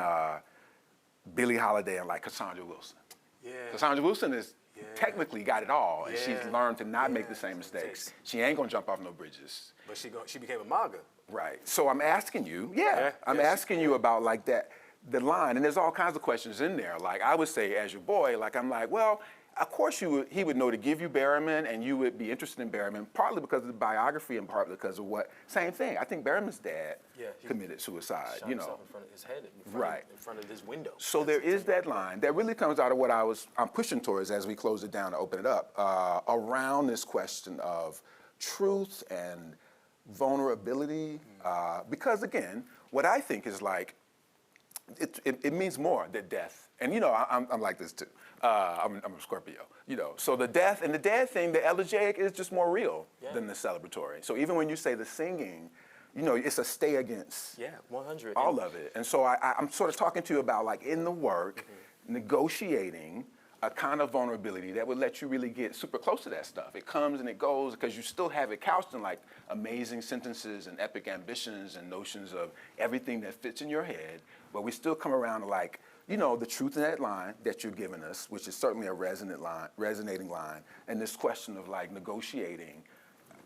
Billie Holiday and like Cassandra Wilson. Yeah. Cassandra Wilson is technically got it all, and she's learned to not make the same mistakes. She ain't gonna jump off no bridges. But she became a MAGA. Right. So I'm asking you, I'm asking you about like that, the line, and there's all kinds of questions in there. Like I would say, as your boy, like I'm like, well, of course he would know to give you Berryman, and you would be interested in Berryman, partly because of the biography and partly because of what. Same thing. I think Berryman's dad committed suicide. Shot himself in front of his head, in front of his window. So there is that line that really comes out of what I'm pushing towards as we close it down to open it up around this question of truth and vulnerability, because again, what I think is like, it means more than death. And you know, I'm like this too. I'm a Scorpio, you know. So the death and the dead thing, the elegiac is just more real than the celebratory. So even when you say the singing, you know, it's a stay against. Yeah, 100. All of it. And so I'm sort of talking to you about like in the work, negotiating a kind of vulnerability that would let you really get super close to that stuff. It comes and it goes because you still have it couched in like amazing sentences and epic ambitions and notions of everything that fits in your head, but we still come around to like, you know, the truth in that line that you're giving us, which is certainly a resonating line, and this question of like negotiating,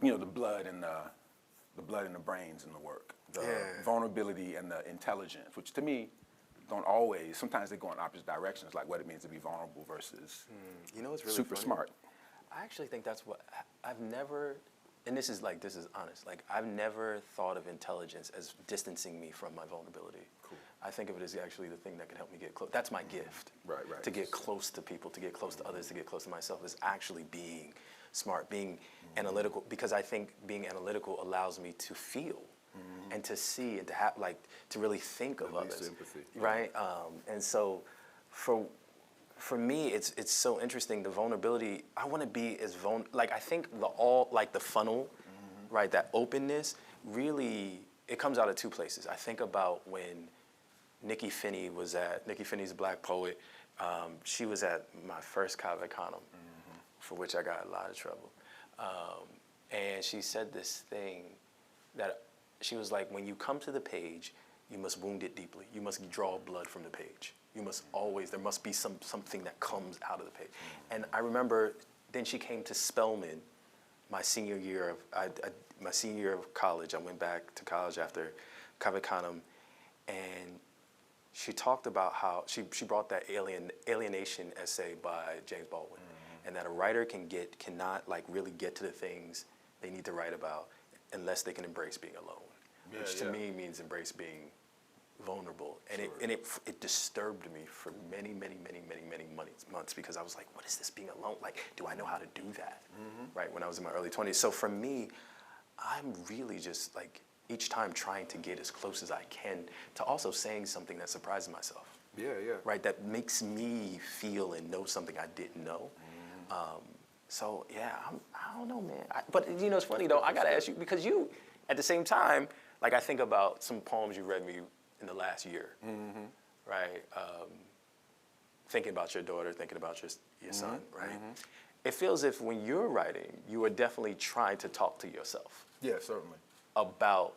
you know, the blood and the brains in the work, the vulnerability and the intelligence, which to me don't always, sometimes they go in opposite directions, like what it means to be vulnerable versus you know what's really super funny? smart. I actually think that's what, I've never, and this is honest, like I've never thought of intelligence as distancing me from my vulnerability. Cool. I think of it as actually the thing that can help me get close. That's my gift. Right. To get close to people, to get close to others, to get close to myself is actually being smart, being analytical, because I think being analytical allows me to feel and to see and to have, like, to really think of others. Sympathy. Right? And so for me, it's so interesting, the vulnerability. I want to be as like I think the funnel, right, that openness, really, it comes out of two places. I think about when Nikki Finney's a Black poet. She was at my first Confessional, for which I got a lot of trouble. And she said this thing that she was like, when you come to the page, you must wound it deeply. You must draw blood from the page. You must always, there must be something that comes out of the page. And I remember then she came to Spelman my senior year of college. I went back to college after Confessional, and she talked about how she brought that alienation essay by James Baldwin, and that a writer cannot like really get to the things they need to write about unless they can embrace being alone, which to me means embrace being vulnerable. And it disturbed me for many months because I was like, what is this being alone? Like, do I know how to do that? Right, when I was in my early 20s. So for me, I'm really just like each time trying to get as close as I can to also saying something that surprises myself. Right, that makes me feel and know something I didn't know. So yeah, I don't know, man. But you know, it's funny though. I gotta ask you because you, at the same time, like I think about some poems you read me in the last year, right? Thinking about your daughter, thinking about your son, right? it feels as if when you're writing, you are definitely trying to talk to yourself Yeah, certainly. about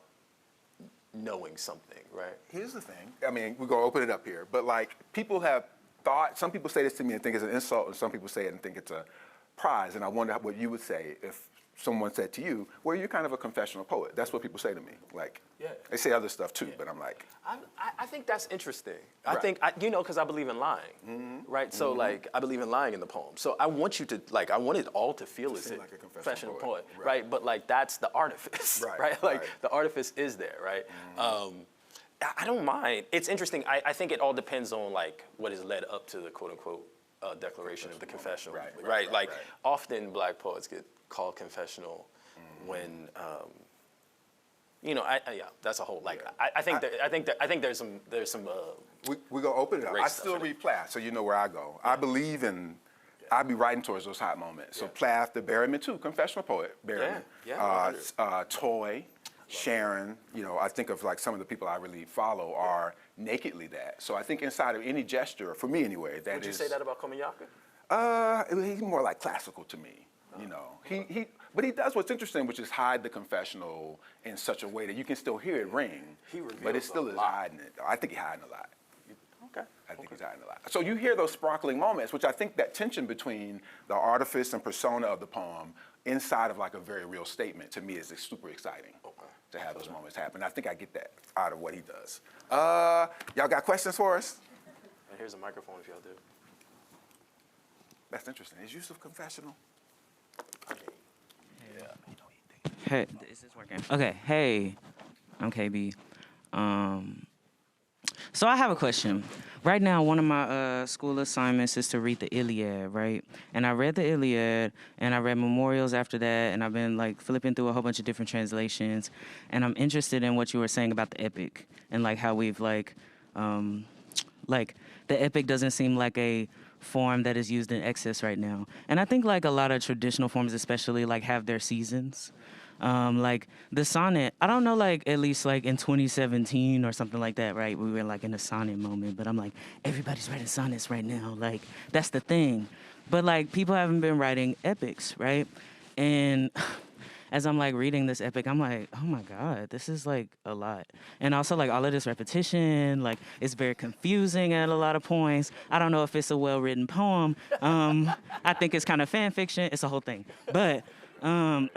knowing something, right? Here's the thing. I mean, we're going to open it up here, but like people have thought, some people say this to me and think it's an insult, and some people say it and think it's a prize. And I wonder what you would say if someone said to you, well, you're kind of a confessional poet. That's what people say to me. Like, Yeah. they say other stuff too, but I'm like, I think that's interesting. Right. I think, because I believe in lying, right? So, like, I believe in lying in the poem. So I want you to, like, I want it all to feel as seem a like a confessional poet. poet, Right. right? But, like, that's the artifice, Right, right? Like, right. the artifice is there, right? I don't mind. It's interesting. I think it all depends on, like, what is led up to the quote-unquote declaration of the confessional, Right. Like, often black poets get called confessional when, yeah, that's a whole, like, Yeah. I think there's some we're going to open it up. Great I stuff still in read Plath, so you know where I go. I believe in, I be writing towards those hot moments. So Plath, the Barbarian too, confessional poet, Barbarian. Toy, Sharon, I think of like some of the people I really follow are nakedly that. So I think inside of any gesture, for me anyway, that is. Would you say that about Komiyaka? He's more like classical to me, But he does what's interesting, which is hide the confessional in such a way that you can still hear it ring, He but it reveals still a is lot. hiding it. I think he's hiding a lot. Okay. I think he's hiding a lot. So you hear those sparkling moments, which I think that tension between the artifice and persona of the poem inside of like a very real statement to me is super exciting to have those moments happen. I think I get that out of what he does. Y'all got questions for us? And here's a microphone if y'all do. That's interesting. Is Yusuf confessional? Hey, is this working? Okay, hey, I'm KB. So I have a question. Right now, one of my school assignments is to read the Iliad, right? And I read the Iliad, and I read memorials after that, and I've been like flipping through a whole bunch of different translations, and I'm interested in what you were saying about the epic and like how we've like the epic doesn't seem like a form that is used in excess right now. And I think like a lot of traditional forms especially like have their seasons. Like the sonnet, I don't know, like at least like in 2017 or something like that, right? We were like in a sonnet moment, but I'm like, everybody's writing sonnets right now. Like that's the thing. But like people haven't been writing epics, right? And as I'm like reading this epic, I'm like, oh my God, this is like a lot. And also like all of this repetition, like it's very confusing at a lot of points. I don't know if it's a well-written poem. I think it's kind of fan fiction. It's a whole thing. But I'm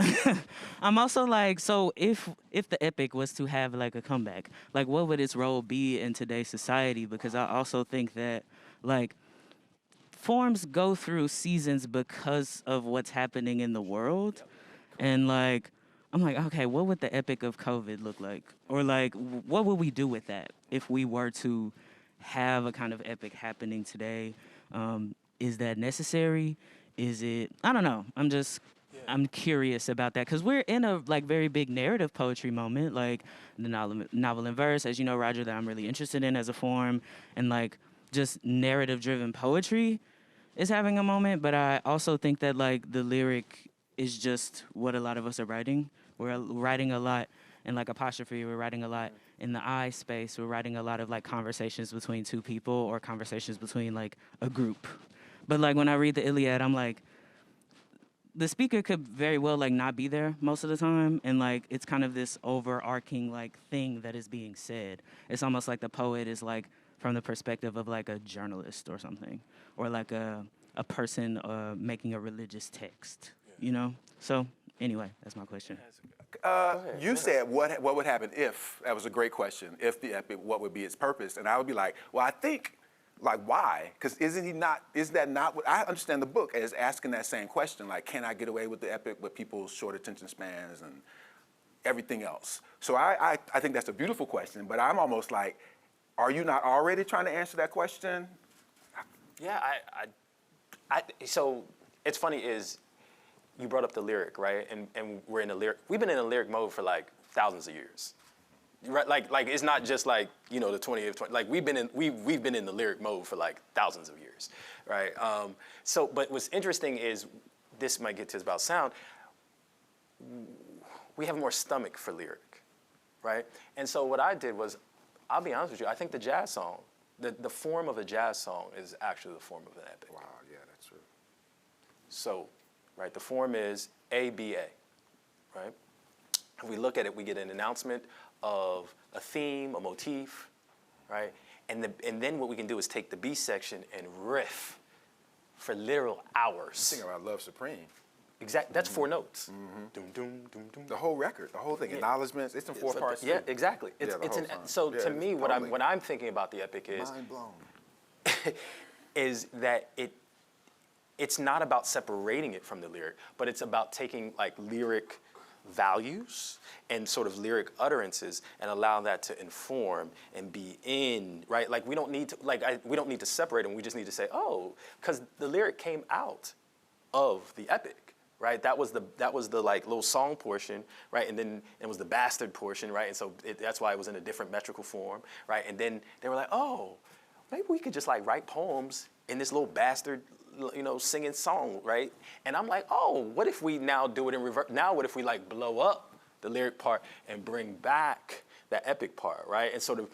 also like, so if the epic was to have like a comeback, like what would its role be in today's society? Because I also think that like forms go through seasons because of what's happening in the world. And like, I'm like, okay, what would the epic of COVID look like? Or like, what would we do with that if we were to have a kind of epic happening today? Is that necessary? Is it, I don't know. I'm curious about that because we're in a like very big narrative poetry moment, like the novel and verse, as you know, Roger, that I'm really interested in as a form, and like just narrative driven poetry is having a moment. But I also think that like the lyric is just what a lot of us are writing. We're writing a lot in like apostrophe. We're writing a lot in the I space. We're writing a lot of like conversations between two people or conversations between like a group. But like when I read the Iliad, I'm like, the speaker could very well like not be there most of the time, and like it's kind of this overarching like thing that is being said. It's almost like the poet is like from the perspective of like a journalist or something, or like a person making a religious text, you know? So anyway, that's my question. You said what would happen if, that was a great question, if the epic, what would be its purpose? And I would be like, well, I think, like, why? Because is that not what, I understand the book as asking that same question, like, can I get away with the epic with people's short attention spans and everything else? So I think that's a beautiful question, but I'm almost like, are you not already trying to answer that question? Yeah, so it's funny is you brought up the lyric, right? And we're in a lyric, we've been in a lyric mode for like thousands of years. Right, like it's not just like the 20th, like we've been in the lyric mode for like thousands of years, right? But what's interesting is, this might get to about sound. We have more stomach for lyric, right? And so what I did was, I'll be honest with you, I think the jazz song, the form of a jazz song is actually the form of an epic. Wow, yeah, that's true. So right? The form is ABA, right? If we look at it, we get an announcement of a theme, a motif, right? And then what we can do is take the B section and riff for literal hours. Thinking about Love Supreme. Exactly. That's 4 notes. Doom, doom, doom, doom. The whole record, the whole thing, acknowledgments, it's in 4 parts. Yeah, too. exactly. Yeah, the whole song. To me, what I'm thinking about the epic is Mind blown. is that it's not about separating it from the lyric, but it's about taking like lyric values and sort of lyric utterances and allow that to inform and be in, right? Like we don't need to separate them. We just need to say, oh, because the lyric came out of the epic, right? That was the like little song portion, right? And then it was the bastard portion, right? And so that's why it was in a different metrical form, right? And then they were like, oh, maybe we could just like write poems in this little bastard, singing song, right? And I'm like, oh, what if we now do it in reverse? Now what if we like blow up the lyric part and bring back that epic part, right? And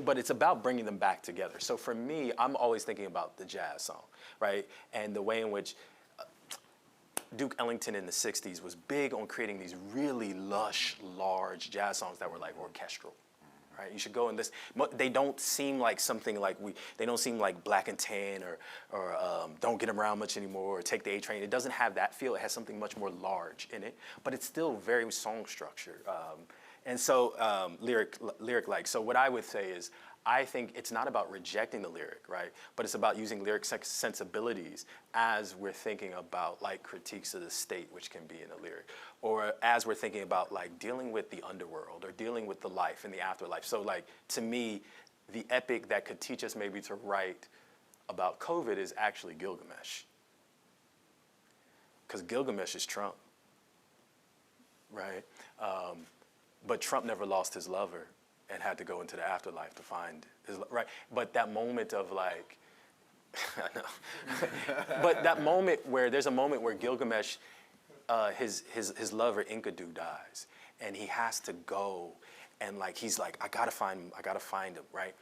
but it's about bringing them back together. So for me, I'm always thinking about the jazz song, right? And the way in which Duke Ellington in the 60s was big on creating these really lush, large jazz songs that were like orchestral. Right? You should go in this. They don't seem like something like they don't seem like Black and Tan or Don't Get 'Em Around Much Anymore or Take the A Train. It doesn't have that feel. It has something much more large in it, but it's still very song structured. And so lyric-like. So what I would say is, I think it's not about rejecting the lyric, right? But it's about using lyric sensibilities as we're thinking about like critiques of the state, which can be in a lyric, or as we're thinking about like dealing with the underworld or dealing with the life and the afterlife. So like, to me, the epic that could teach us maybe to write about COVID is actually Gilgamesh. Because Gilgamesh is Trump, right? But Trump never lost his lover and had to go into the afterlife to find his, right? But that moment of like, I know. But that moment where, there's a moment where Gilgamesh, his lover Enkidu dies, and he has to go, and like, he's like, I gotta find him, right?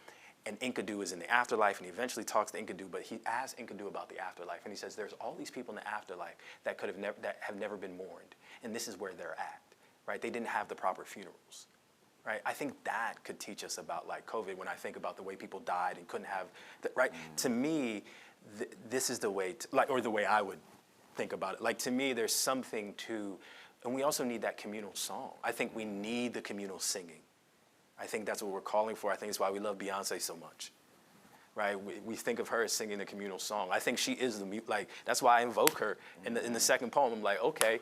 And Enkidu is in the afterlife, and he eventually talks to Enkidu, but he asks Enkidu about the afterlife, and he says, there's all these people in the afterlife that have never been mourned, and this is where they're at, right? They didn't have the proper funerals. Right? I think that could teach us about like COVID when I think about the way people died and couldn't have, right? To me, this is the way, or the way I would think about it. Like to me, there's something to, and we also need that communal song. I think we need the communal singing. I think that's what we're calling for. I think it's why we love Beyonce so much. Right? We think of her as singing the communal song. I think she is that's why I invoke her in the second poem. I'm like, okay,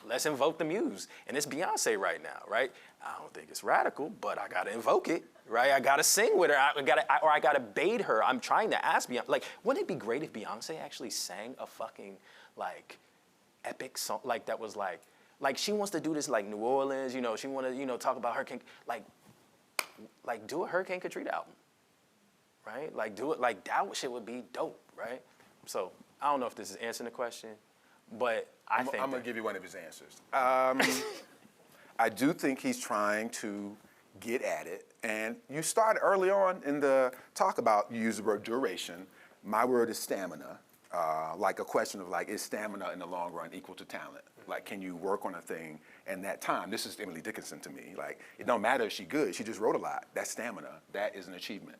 let's invoke the muse. And it's Beyonce right now, right? I don't think it's radical, but I gotta invoke it, right? I gotta sing with her, I gotta bait her. I'm trying to ask Beyonce, like, wouldn't it be great if Beyonce actually sang a fucking, like, epic song, like that was like she wants to do this like New Orleans, she wanna, talk about Hurricane, like do a Hurricane Katrina album. Right? Like do it, like that shit would be dope, right? So I don't know if this is answering the question, but I'm gonna give you one of his answers. I do think he's trying to get at it, and you started early on in the talk about, you use the word duration. My word is stamina. Like a question of like, is stamina in the long run equal to talent? Like, can you work on a thing in that time? This is Emily Dickinson to me. Like, it don't matter if she's good, she just wrote a lot. That's stamina, that is an achievement.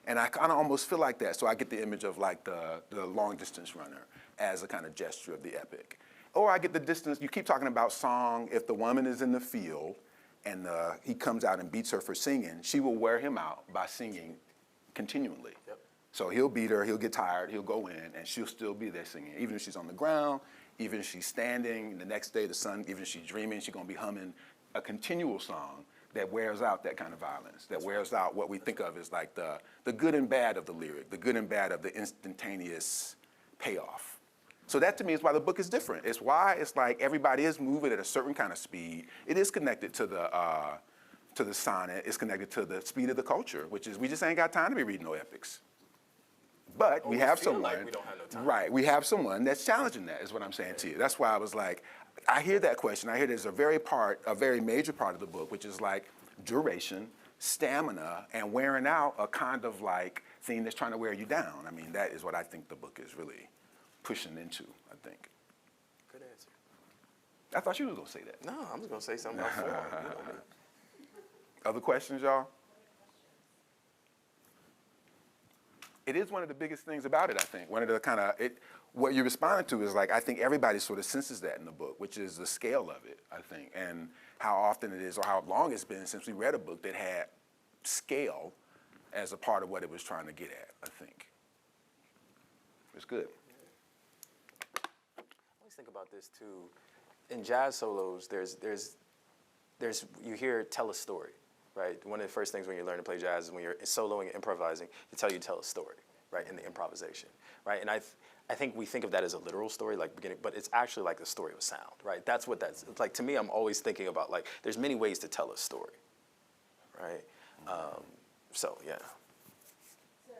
And I kind of almost feel like that, so I get the image of like the long distance runner as a kind of gesture of the epic. Or I get the distance, you keep talking about song, if the woman is in the field and he comes out and beats her for singing, she will wear him out by singing continually. Yep. So he'll beat her, he'll get tired, he'll go in, and she'll still be there singing. Even if she's on the ground, even if she's standing, the next day the sun, even if she's dreaming, she's gonna be humming a continual song that wears out that kind of violence, that wears out what we think of as like the good and bad of the lyric, the good and bad of the instantaneous payoff. So that to me is why the book is different. It's why it's like everybody is moving at a certain kind of speed. It is connected to the sonnet, it's connected to the speed of the culture, which is we just ain't got time to be reading no epics. But we have someone, like we don't have no time. Right, we have someone that's challenging that, is what I'm saying to you. That's why I was like, I hear that question. I hear there's a very major part of the book, which is like duration, stamina, and wearing out a kind of like thing that's trying to wear you down. I mean, that is what I think the book is really pushing into, I think. I thought you was gonna say that. No, I'm just gonna say something about form. You know me. Other questions, y'all? It is one of the biggest things about it, I think. One of the kind of, what you're responding to is like, I think everybody sort of senses that in the book, which is the scale of it, I think, and how often it is or how long it's been since we read a book that had scale as a part of what it was trying to get at, I think. It's good. I always think about this too. In jazz solos, you hear tell a story, right? One of the first things when you learn to play jazz is when you're soloing and improvising, you tell a story, right, in the improvisation, right? And I think we think of that as a literal story, like beginning, but it's actually like the story of sound, right? That's what it's like. To me, I'm always thinking about like, there's many ways to tell a story, right? So yeah. So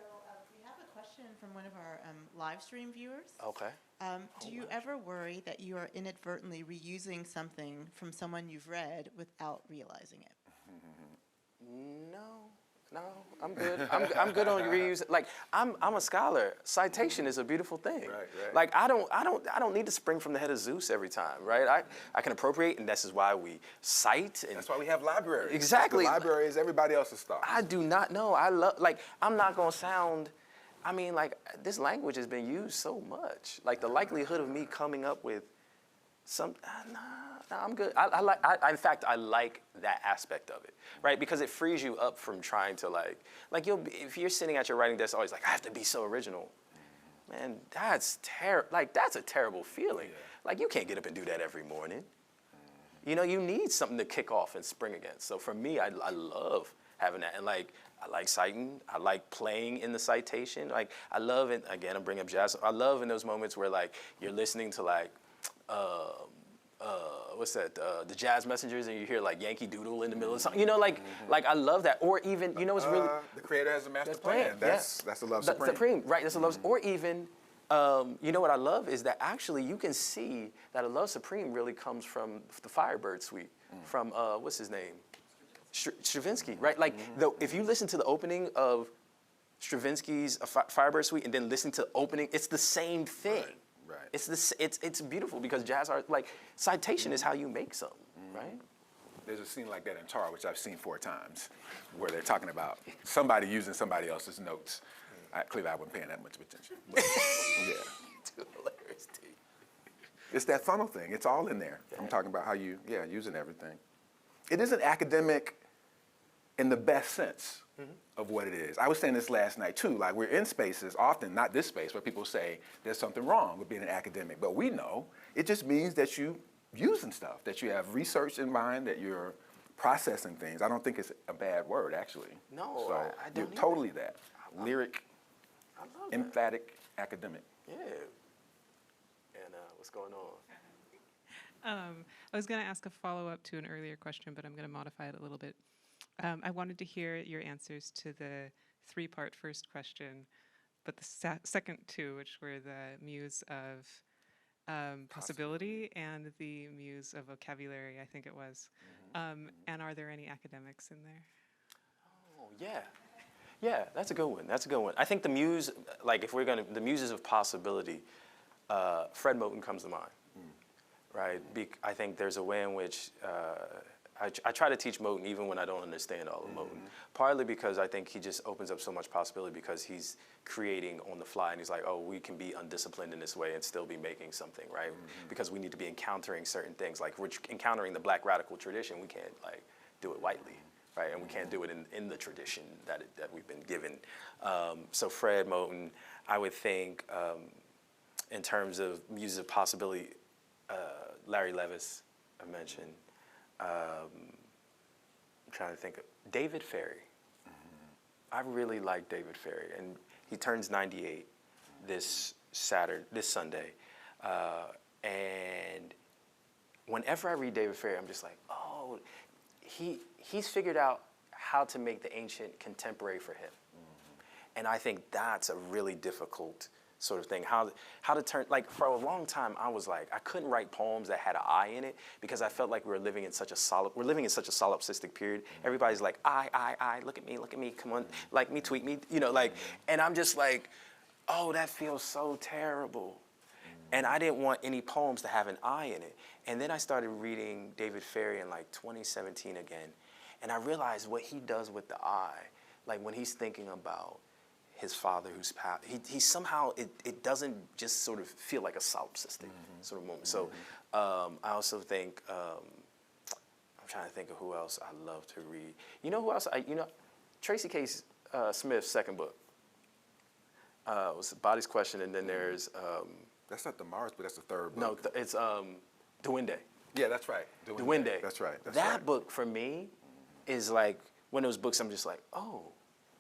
we have a question from one of our live stream viewers. Okay. Do you ever worry that you are inadvertently reusing something from someone you've read without realizing it? No, I'm good. I'm good on reuse. Like I'm a scholar. Citation is a beautiful thing. Right. Like I don't need to spring from the head of Zeus every time, right? I can appropriate, and this is why we cite. And That's why we have libraries. Exactly. The library is everybody else's stuff. I do not know. I'm not gonna sound. I mean, like this language has been used so much. Like the likelihood of me coming up with some. No, I'm good. In fact, I like that aspect of it, right? Because it frees you up from trying to if you're sitting at your writing desk, always like, I have to be so original. Man, that's that's a terrible feeling. Yeah. Like you can't get up and do that every morning. You know, you need something to kick off and spring against. So for me, I love having that. And I like citing. I like playing in the citation. Like I love it. Again, I'm bringing up jazz. I love in those moments where you're listening to what's that? The Jazz Messengers, and you hear Yankee Doodle in the middle of something. You know, like I love that. Or even, what's really the creator has a master plan. plan. That's the love supreme. Supreme, right? That's a love. Or even, what I love is that actually you can see that a love supreme really comes from the Firebird Suite, from what's his name, Stravinsky, right? If you listen to the opening of Stravinsky's Firebird Suite and then listen to the opening, it's the same thing. Right. It's beautiful because jazz art, citation is how you make something, right? There's a scene like that in Tar, which I've seen 4 times, where they're talking about somebody using somebody else's notes. Clearly, I wasn't paying that much attention. But, yeah. Too hilarious, T. It's that funnel thing. It's all in there. Yeah. I'm talking about how using everything. It isn't academic in the best sense of what it is. I was saying this last night too, we're in spaces, often not this space, where people say there's something wrong with being an academic, but we know it just means that you using stuff, that you have research in mind, that you're processing things. I don't think it's a bad word, actually. No, so I don't you're totally that. Lyric, I love emphatic, academic. that. Yeah. And what's going on? I was going to ask a follow-up to an earlier question, but I'm going to modify it a little bit. I wanted to hear your answers to the 3-part first question, but the second 2, which were the muse of possibility and the muse of vocabulary, I think it was. And are there any academics in there? Oh, yeah. Yeah, that's a good one. I think the muse, the muses of possibility, Fred Moten comes to mind, right? I think there's a way in which I try to teach Moten even when I don't understand all of Moten, partly because I think he just opens up so much possibility because he's creating on the fly, and he's like, oh, we can be undisciplined in this way and still be making something, right? Because we need to be encountering certain things. Like we're encountering the Black radical tradition, we can't do it lightly, right? And we can't do it in the tradition that we've been given. So Fred Moten, I would think in terms of muses of possibility, Larry Levis, I mentioned. I'm trying to think of David Ferry. I really like David Ferry, and he turns 98 this Sunday. And whenever I read David Ferry, I'm just like, oh, he's figured out how to make the ancient contemporary for him. And I think that's a really difficult sort of thing. How to turn, for a long time, I was like, I couldn't write poems that had an I in it because I felt like we're living in such a solipsistic period. Everybody's like, I, look at me, come on, like me, tweet me, and I'm just like, oh, that feels so terrible. And I didn't want any poems to have an I in it. And then I started reading David Ferry in like 2017 again. And I realized what he does with the I, like when he's thinking about his father who's passed, he somehow, it doesn't just sort of feel like a solipsistic sort of moment. So I also think, I'm trying to think of who else I love to read. You know who else? Tracy K. Smith's second book was Body's Question, and then there's... That's not the Mars, but that's the third book. No, it's Duende. Yeah, that's right. Duende. That's right. That's that right. book for me is like one of those books I'm just like, oh,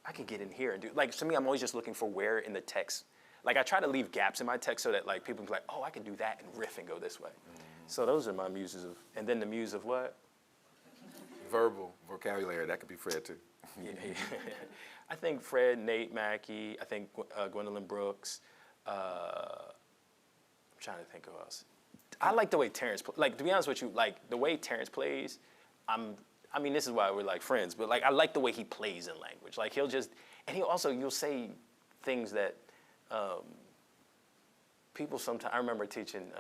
I can get in here and do, like, to me, I'm always just looking for where in the text, like I try to leave gaps in my text so that like people can be like, oh, I can do that and riff and go this way. So those are my muses of, and then the muse of what? Verbal vocabulary, that could be Fred too. Yeah. I think Fred, Nate Mackey, I think Gwendolyn Brooks. I'm trying to think of who else. I like the way Terrance, like to be honest with you, like the way Terrance plays, I mean, this is why we're like friends, but like I like the way he plays in language. Like he'll just, and you'll say things that people sometimes, I remember teaching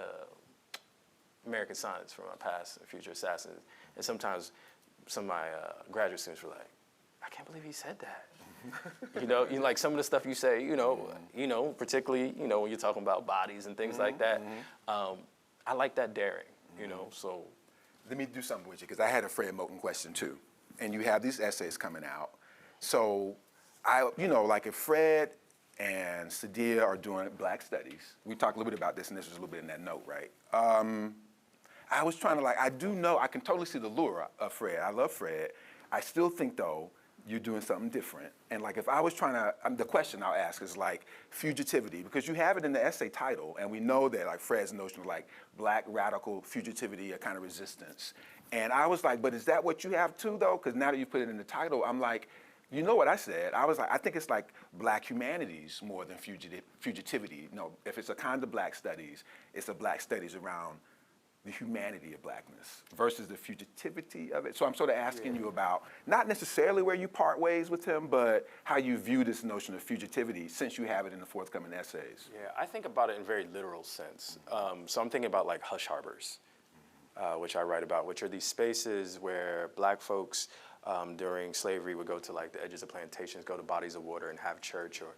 American Sonnets for my past Future Assassins, and sometimes some of my graduate students were like, I can't believe he said that. You like some of the stuff you say, particularly, when you're talking about bodies and things like that. I like that daring, so. Let me do something with you, because I had a Fred Moten question too. And you have these essays coming out. So like if Fred and Sadia are doing Black studies, we talked a little bit about this, and this was a little bit in that note, right? I was trying to I do know, I can totally see the lure of Fred. I love Fred. I still think though, you're doing something different. And like if I was trying to, the question I'll ask is like fugitivity, because you have it in the essay title, and we know that like Fred's notion of like Black radical fugitivity, a kind of resistance. And I was like, but is that what you have too though? Because now that you put it in the title, I'm like, you know what I said? I was like, I think it's like Black humanities more than fugitivity. No, if it's a kind of Black studies, it's a Black studies around the humanity of Blackness versus the fugitivity of it. So I'm sort of asking you about, not necessarily where you part ways with him, but how you view this notion of fugitivity since you have it in the forthcoming essays. Yeah, I think about it in a very literal sense. So I'm thinking about like hush harbors, which I write about, which are these spaces where Black folks during slavery would go to like the edges of plantations, go to bodies of water and have church or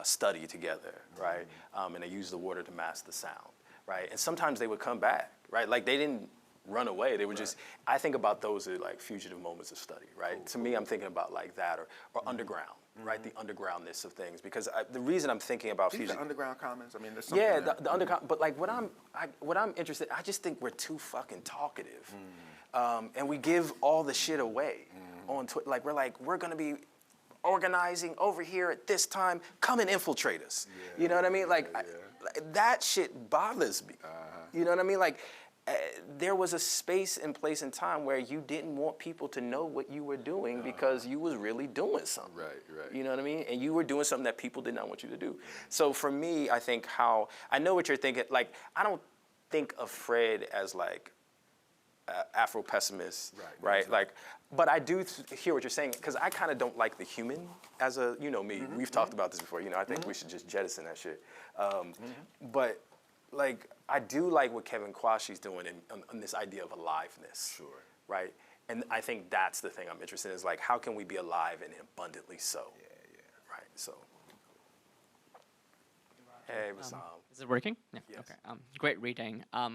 study together, right? And they use the water to mask the sound, right? And sometimes they would come back, right? Like they didn't run away. They would just, I think about those as like fugitive moments of study, right? To me, I'm thinking about like that or underground, right? The undergroundness of things. Because the reason I'm thinking about These fugitive. are underground commons? I mean, there's something Yeah, there. the underground, but like what I'm interested, I just think we're too fucking talkative. And we give all the shit away on Twitter. Like we're gonna be organizing over here at this time, come and infiltrate us. Yeah, you know what I mean? Like that shit bothers me. You know what I mean? Like there was a space and place and time where you didn't want people to know what you were doing because you was really doing something. Right. You know what I mean? And you were doing something that people did not want you to do. So for me, I think I know what you're thinking. Like I don't think of Fred as like Afro pessimist, right? Like, but I do hear what you're saying because I kind of don't like the human as a, me. We've talked about this before. I think we should just jettison that shit. But like, I do like what Kevin Kwashi's doing in this idea of aliveness. Sure. Right? And I think that's the thing I'm interested in is like, how can we be alive and abundantly so? Yeah. Right, so. Hey, Bassam. Is it working? Yeah. Yes. Okay. Great reading. I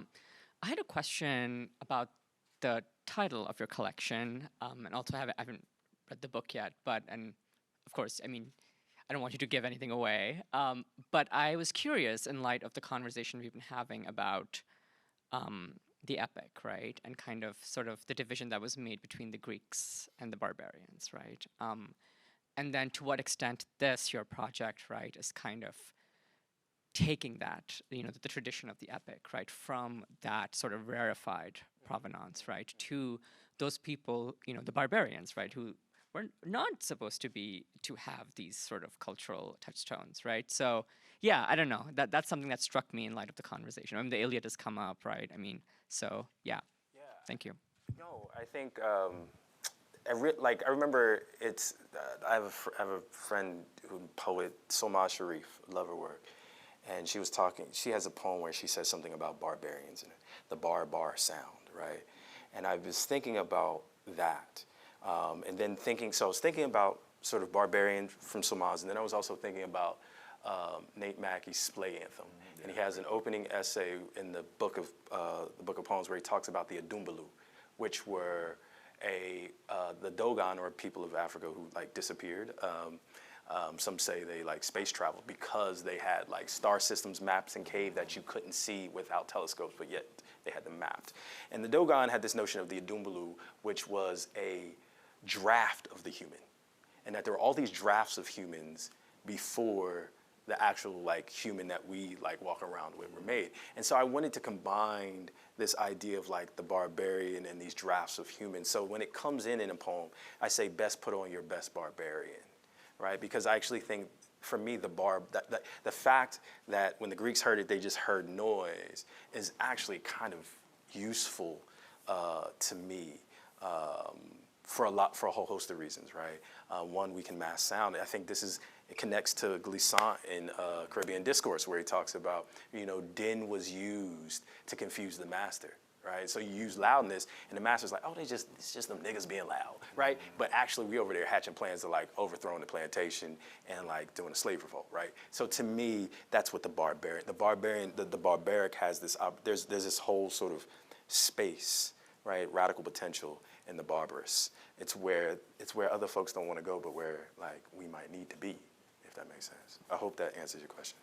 had a question about the title of your collection, and also I haven't read the book yet, and of course, I mean, I don't want you to give anything away, but I was curious in light of the conversation we've been having about the epic, right, and kind of sort of the division that was made between the Greeks and the barbarians, right, and then to what extent your project, right, is kind of taking that, the tradition of the epic, right, from that sort of rarefied provenance, right, to those people, the barbarians, right, who were not supposed to have these sort of cultural touchstones, right? So, yeah, I don't know. That's something that struck me in light of the conversation. I mean, the Iliad has come up, right? I mean, so, yeah. Thank you. No, I think, I remember I have a friend who poet, Solmaz Sharif, love her work. and she was talking, she has a poem where she says something about barbarians and the bar sound, right? And I was thinking about that. And then so I was thinking about sort of Barbarian from Somaz, and then I was also thinking about Nate Mackey's Splay Anthem. And he has an opening essay in the book of poems where he talks about the Adumbalu, which were the Dogon, or people of Africa who like disappeared. Some say they like space traveled because they had like star systems, maps, and cave that you couldn't see without telescopes, but yet they had them mapped. And the Dogon had this notion of the Adumbalu, which was a draft of the human, and that there were all these drafts of humans before the actual like human that we like walk around with were made. And so I wanted to combine this idea of like the barbarian and these drafts of humans. So when it comes in a poem, I say best put on your best barbarian, right? Because I actually think for me the fact that when the Greeks heard it, they just heard noise is actually kind of useful to me. For a whole host of reasons, right? One, we can mask sound. I think it connects to Glissant in Caribbean Discourse, where he talks about, din was used to confuse the master, right? So you use loudness, and the master's like, oh, it's just them niggas being loud, right? But actually, we over there hatching plans to like overthrowing the plantation and like doing a slave revolt, right? So to me, that's what the barbaric has this. There's this whole sort of space, right? Radical potential in the barbarous. It's where other folks don't want to go, but where like we might need to be, if that makes sense. I hope that answers your question.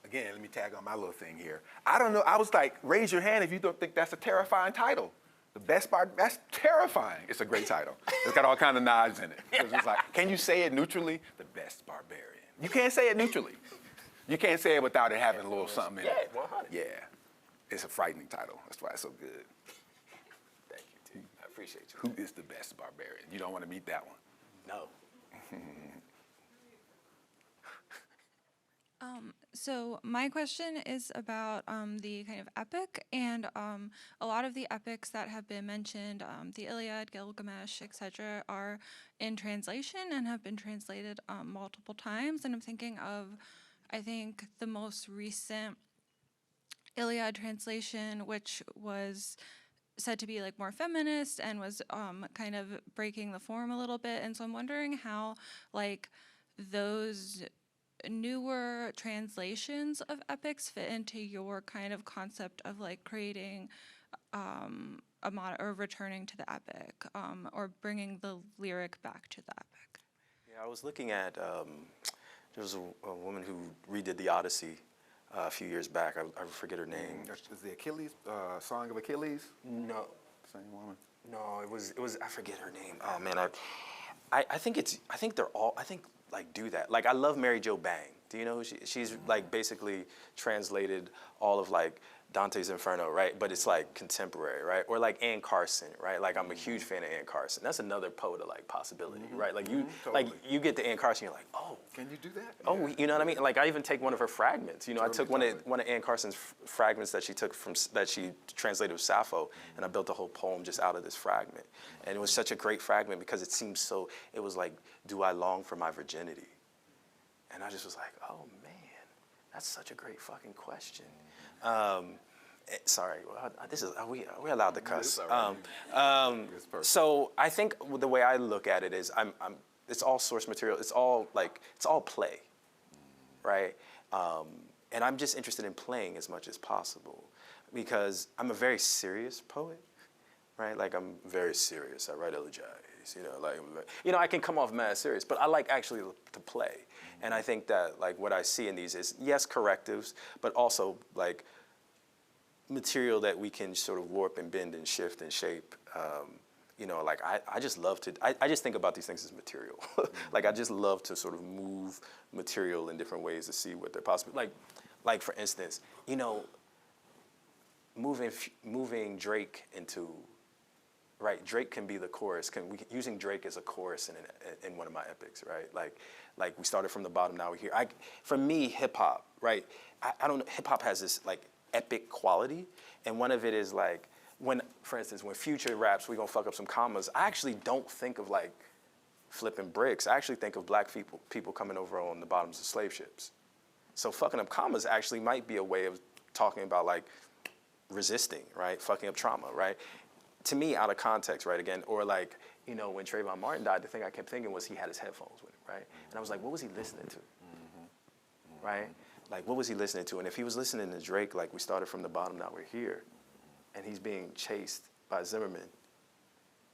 Again, let me tag on my little thing here. I don't know, I was like, raise your hand if you don't think that's a terrifying title. That's terrifying. It's a great title. It's got all kinds of nods in it. It's like, can you say it neutrally? The best barbarian. You can't say it neutrally. You can't say it without it having a little something in it. Yeah, 100. Yeah, it's a frightening title. That's why it's so good. Thank you, T. I appreciate you. Who is the best barbarian? You don't want to meet that one. No. So my question is about the kind of epic, and a lot of the epics that have been mentioned, the Iliad, Gilgamesh, etc., are in translation and have been translated multiple times. And I'm thinking of, I think, the most recent Iliad translation, which was said to be like more feminist and was kind of breaking the form a little bit. And so I'm wondering how like those newer translations of epics fit into your kind of concept of like creating or returning to the epic, or bringing the lyric back to the epic. Yeah, I was looking at, there was a woman who redid the Odyssey a few years back. I forget her name. Is the Achilles, Song of Achilles? No. Same woman. No, it was, I forget her name. Oh man, I think like do that. Like I love Mary Jo Bang. Do you know who she's like basically translated all of like Dante's Inferno, right? But it's like contemporary, right? Or like Anne Carson, right? Like I'm a huge fan of Anne Carson. That's another poet of like possibility, right? Like you, like you get to Anne Carson, you're like, oh, can you do that? oh, Yeah. you know what I mean? Like I even take one of her fragments. You know, I took one Totally. of Anne Carson's fragments that she took that she translated of Sappho, and I built a whole poem just out of this fragment. And it was such a great fragment because it seemed so. It was like, do I long for my virginity? And I just was like, oh man, that's such a great fucking question. Sorry, are we allowed to cuss? So I think the way I look at it is it's all source material. It's all play, right? And I'm just interested in playing as much as possible because I'm a very serious poet, right? Like I'm very serious. I write elegies, I can come off mad serious, but I like actually to play. And I think that like what I see in these is yes, correctives, but also like material that we can sort of warp and bend and shift and shape. Like I just love to, I just think about these things as material. Like I just love to sort of move material in different ways to see what they're possible. Like for instance, moving Drake into, right? Drake can be the chorus. Using Drake as a chorus in one of my epics, right? Like we started from the bottom, now we're here. For me, hip hop, right? I don't know. Hip hop has this like epic quality, and one of it is like for instance, when Future raps, we gonna fuck up some commas. I actually don't think of like flipping bricks. I actually think of black people coming over on the bottoms of slave ships. So fucking up commas actually might be a way of talking about like resisting, right? Fucking up trauma, right? To me, out of context, right? Again, or like, you know, when Trayvon Martin died, the thing I kept thinking was he had his headphones with him, right? And I was like, what was he listening to? Right? Like, what was he listening to? And if he was listening to Drake, like we started from the bottom, now we're here, and he's being chased by Zimmerman,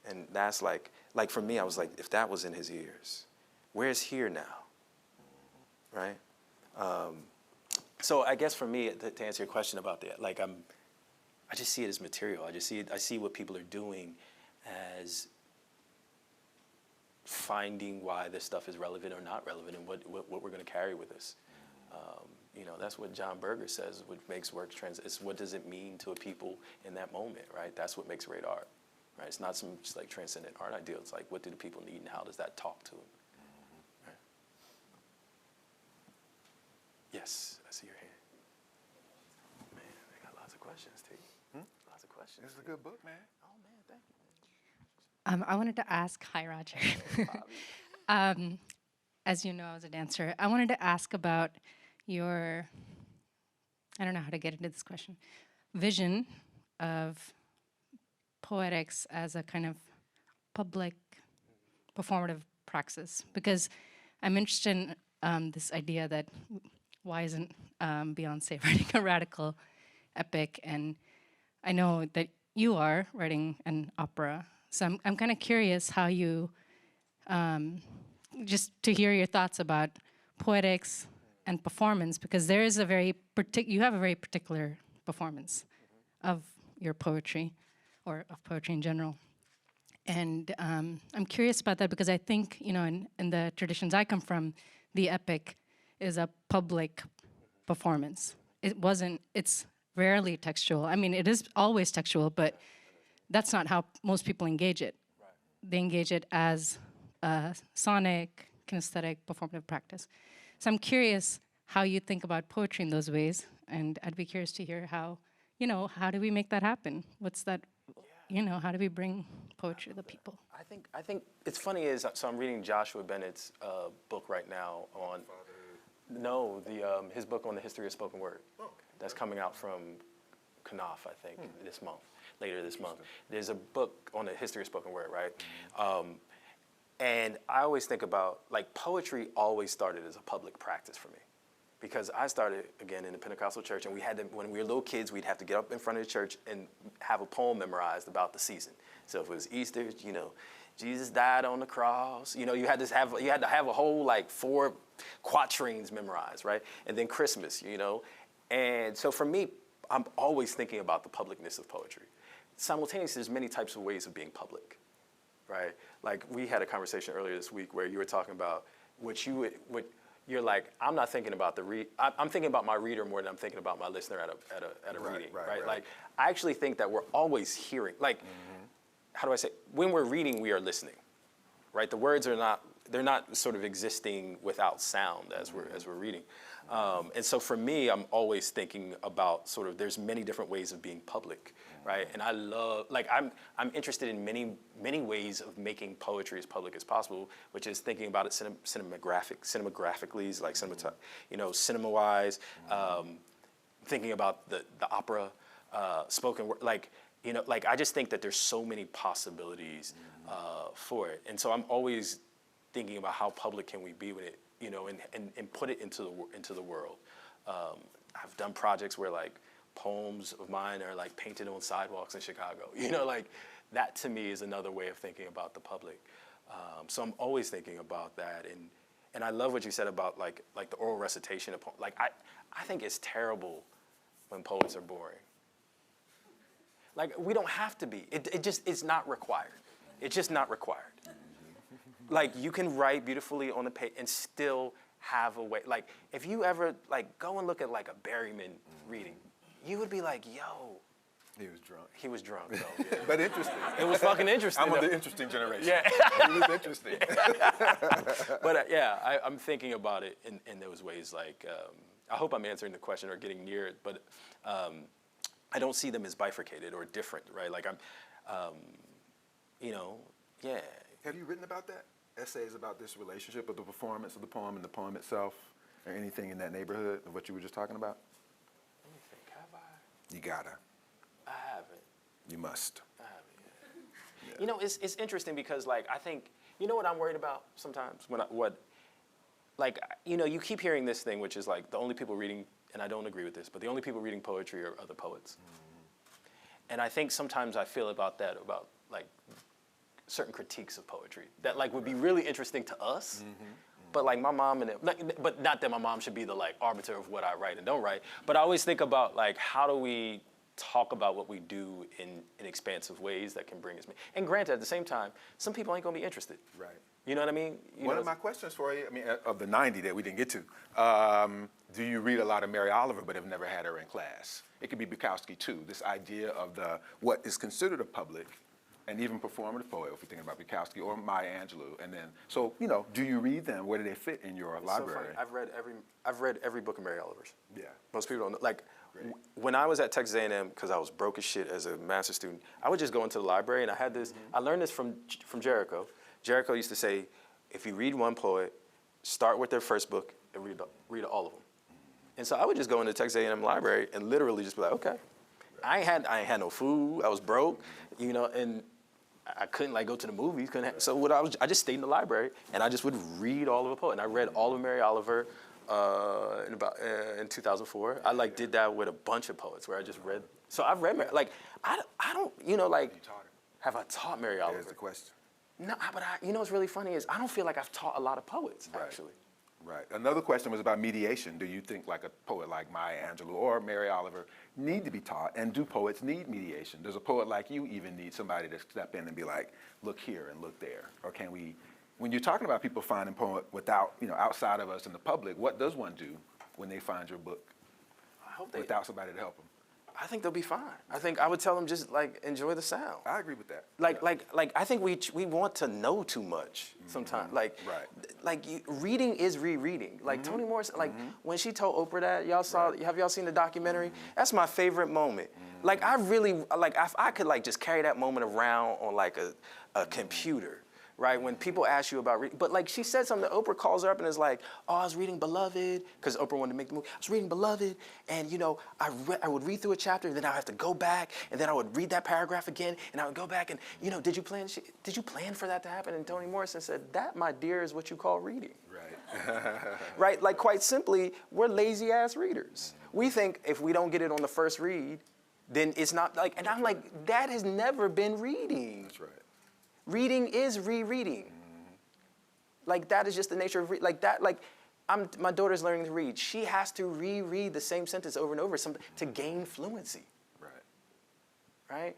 and that's like for me, I was like, if that was in his ears, where's here now? Right? So I guess for me, to answer your question about that, like I just see it as material. I see what people are doing as finding why this stuff is relevant or not relevant, and what we're going to carry with us. You know, that's what John Berger says. What makes work it's what does it mean to a people in that moment, right? That's what makes great art, right? It's not some just like transcendent art ideal. It's like, what do the people need, and how does that talk to them? Right? Yes, I see your hand. Man, I got lots of questions, T. Lots of questions. This is a good book, man. Oh man, thank you. I wanted to ask, hi Roger. As you know, I was a dancer. I wanted to ask about your, I don't know how to get into this question, vision of poetics as a kind of public performative praxis. Because I'm interested in this idea that why isn't Beyonce writing a radical epic? And I know that you are writing an opera. So I'm kind of curious how you, just to hear your thoughts about poetics and performance, because there is a very you have a very particular performance of your poetry, or of poetry in general. And I'm curious about that because I think, you know, in the traditions I come from, the epic is a public performance. It's rarely textual. I mean, it is always textual, but that's not how most people engage it. They engage it as a sonic, kinesthetic, performative practice. So I'm curious how you think about poetry in those ways, and I'd be curious to hear how, you know, how do we make that happen? What's that, you know, how do we bring poetry to the people? I think it's funny is, so I'm reading Joshua Bennett's book right now on, his book on the history of spoken word. That's coming out from Knopf, I think, later this month. There's a book on the history of spoken word, right? And I always think about, like, poetry always started as a public practice for me. Because I started, again, in the Pentecostal church, and we had to, when we were little kids, we'd have to get up in front of the church and have a poem memorized about the season. So if it was Easter, you know, Jesus died on the cross. You know, you had to have a whole, like, 4 quatrains memorized, right? And then Christmas, you know. And so for me, I'm always thinking about the publicness of poetry. Simultaneously, there's many types of ways of being public, right? Like, we had a conversation earlier this week where you were talking about you're like, I'm not thinking about I'm thinking about my reader more than I'm thinking about my listener at a reading, right? Like, I actually think that we're always hearing, like, how do I say, when we're reading, we are listening, right? The words they're not sort of existing without sound as we're reading. And so for me, I'm always thinking about sort of, there's many different ways of being public, right? And I love, like, I'm interested in many ways of making poetry as public as possible, which is thinking about it cinemagraphically, like cinema-wise, thinking about the opera, spoken word, like, you know, like, I just think that there's so many possibilities for it. And so I'm always thinking about how public can we be with it, you know, and put it into the world. I've done projects where, like, poems of mine are, like, painted on sidewalks in Chicago. You know, like, that to me is another way of thinking about the public. So I'm always thinking about that, and I love what you said about like the oral recitation of poems. Like, I think it's terrible when poets are boring. Like, we don't have to be. It's not required. It's just not required. Like, you can write beautifully on the page and still have a way. Like, if you ever, like, go and look at, like, a Berryman reading, you would be like, yo. He was drunk. He was drunk, though. Yeah. But interesting. It was fucking interesting. I'm of the interesting generation. Yeah. It was interesting. But, I'm thinking about it in those ways. Like, I hope I'm answering the question or getting near it, but I don't see them as bifurcated or different, right? Like, you know, yeah. Have you written about that? Essays about this relationship of the performance of the poem and the poem itself? or anything in that neighborhood of what you were just talking about? Let me think, have I? You gotta. I haven't. You must. I haven't yet. You know, it's interesting because, like, I think, you know what I'm worried about sometimes? You keep hearing this thing, which is like the only people reading, and I don't agree with this, but the only people reading poetry are other poets. And I think sometimes I feel about that, about like certain critiques of poetry that like would be really interesting to us, but like my mom but not that my mom should be the like arbiter of what I write and don't write, but I always think about like how do we talk about what we do in expansive ways that can bring us. And granted, at the same time, some people ain't gonna be interested. Right. You know what I mean? One of my questions for you, I mean, of the 90 that we didn't get to, do you read a lot of Mary Oliver but have never had her in class? It could be Bukowski too, this idea of what is considered a public and even performative poet, if you're thinking about Bukowski or Maya Angelou. And then, so, do you read them? Where do they fit in your library? So funny. I've read every book of Mary Oliver's. Yeah. Most people don't know. Like, when I was at Texas A&M, because I was broke as shit as a master's student, I would just go into the library and I had this, I learned this from Jericho. Jericho used to say, if you read one poet, start with their first book and read all of them. And so I would just go into the Texas A&M library and literally just be like, okay. I ain't had no food. I was broke, and I couldn't like go to the movies. So I just stayed in the library and I just would read all of a poet. And I read all of Mary Oliver in 2004. I like did that with a bunch of poets where I just read. So I've read Mary. Like I don't like. Have I taught Mary Oliver? There's the question. No, but what's really funny is I don't feel like I've taught a lot of poets actually. Right. Another question was about mediation. Do you think like a poet like Maya Angelou or Mary Oliver need to be taught? And do poets need mediation? Does a poet like you even need somebody to step in and be like, look here and look there? Or can we, when you're talking about people finding poet without, outside of us in the public, what does one do when they find your book without somebody to help them? I think they'll be fine. I think I would tell them just like enjoy the sound. I agree with that. Like I think we want to know too much sometimes. Reading is rereading. Like Toni Morrison, when she told Oprah that, have y'all seen the documentary? That's my favorite moment. Like I really if I could like just carry that moment around on like a computer. Right, when people ask you about reading, but like she said something, Oprah calls her up and is like, oh, I was reading Beloved, because Oprah wanted to make the movie. I was reading Beloved, and I would read through a chapter, and then I would have to go back, and then I would read that paragraph again, and I would go back and, did you plan for that to happen? And Toni Morrison said, that, my dear, is what you call reading. Right. Right, like quite simply, we're lazy ass readers. We think if we don't get it on the first read, then it's not like, and I'm like, that has never been reading. That's right. Reading is rereading. Like that is just the nature of like that. Like my daughter's learning to read. She has to reread the same sentence over and over to gain fluency. Right.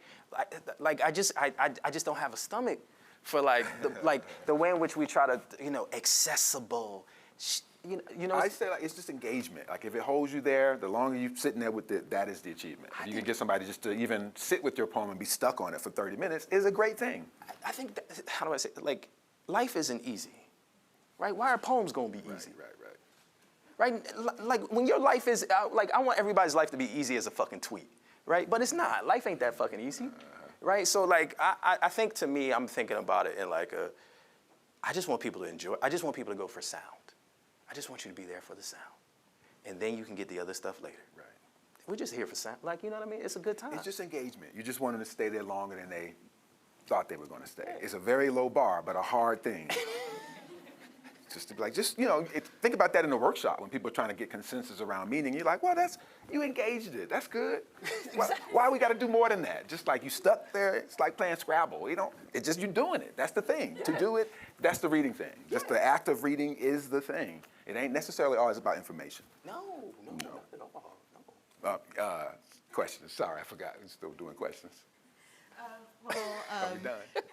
Like I just don't have a stomach for like the way in which we try to accessible. I say like it's just engagement. Like if it holds you there, the longer you're sitting there with it, that is the achievement. If you can get somebody just to even sit with your poem and be stuck on it for 30 minutes is a great thing. I think how do I say it? Like life isn't easy, right? Why are poems gonna be easy? Right. Like when your life is like I want everybody's life to be easy as a fucking tweet, right? But it's not. Life ain't that fucking easy, right? So like I think to me I'm thinking about it in like I just want people to enjoy. I just want people to go for sound. I just want you to be there for the sound. And then you can get the other stuff later. Right. We're just here for sound. Like, you know what I mean? It's a good time. It's just engagement. You just want them to stay there longer than they thought they were going to stay. Yeah. It's a very low bar, but a hard thing. Just to be like, think about that in a workshop when people are trying to get consensus around meaning. You're like, well, you engaged it. That's good. Why we got to do more than that? Just like you stuck there, it's like playing Scrabble. It's just you doing it. That's the thing. Yeah. To do it, that's the reading thing. Yeah. Just the act of reading is the thing. It ain't necessarily always about information. No. Not at all. Questions. Sorry, I forgot. We're still doing questions.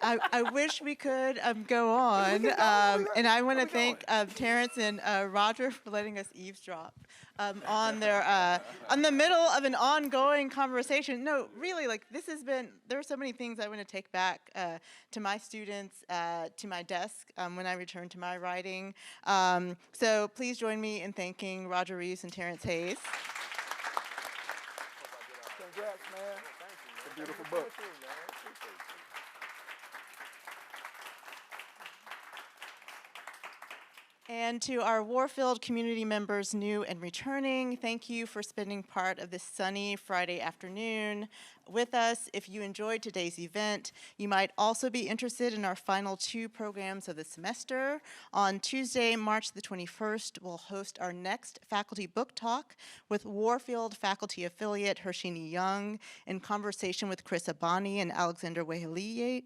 I wish we could go on, and I want to thank Terrance and Roger for letting us eavesdrop on the middle of an ongoing conversation. No, really, like there are so many things I want to take back to my students, to my desk when I return to my writing. So please join me in thanking Roger Reeves and Terrance Hayes. Congrats, man. It's a beautiful book. And to our Warfield community members, new and returning, thank you for spending part of this sunny Friday afternoon with us. If you enjoyed today's event, you might also be interested in our final 2 programs of the semester. On Tuesday, March the 21st, we'll host our next faculty book talk with Warfield faculty affiliate Hershini Young in conversation with Chris Abani and Alexander Weheliye,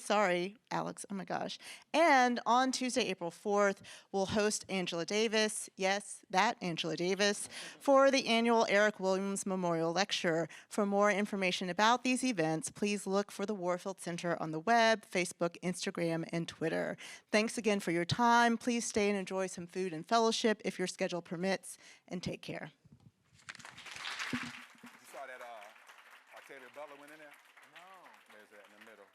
sorry, Alex, oh my gosh. And on Tuesday, April 4th, we'll host Angela Davis, yes, that Angela Davis, for the annual Eric Williams Memorial Lecture. For more information about these events, please look for the Warfield Center on the web, Facebook, Instagram, and Twitter. Thanks again for your time. Please stay and enjoy some food and fellowship if your schedule permits, and take care. You saw that Octavia Butler went in there? No. There's that in the middle.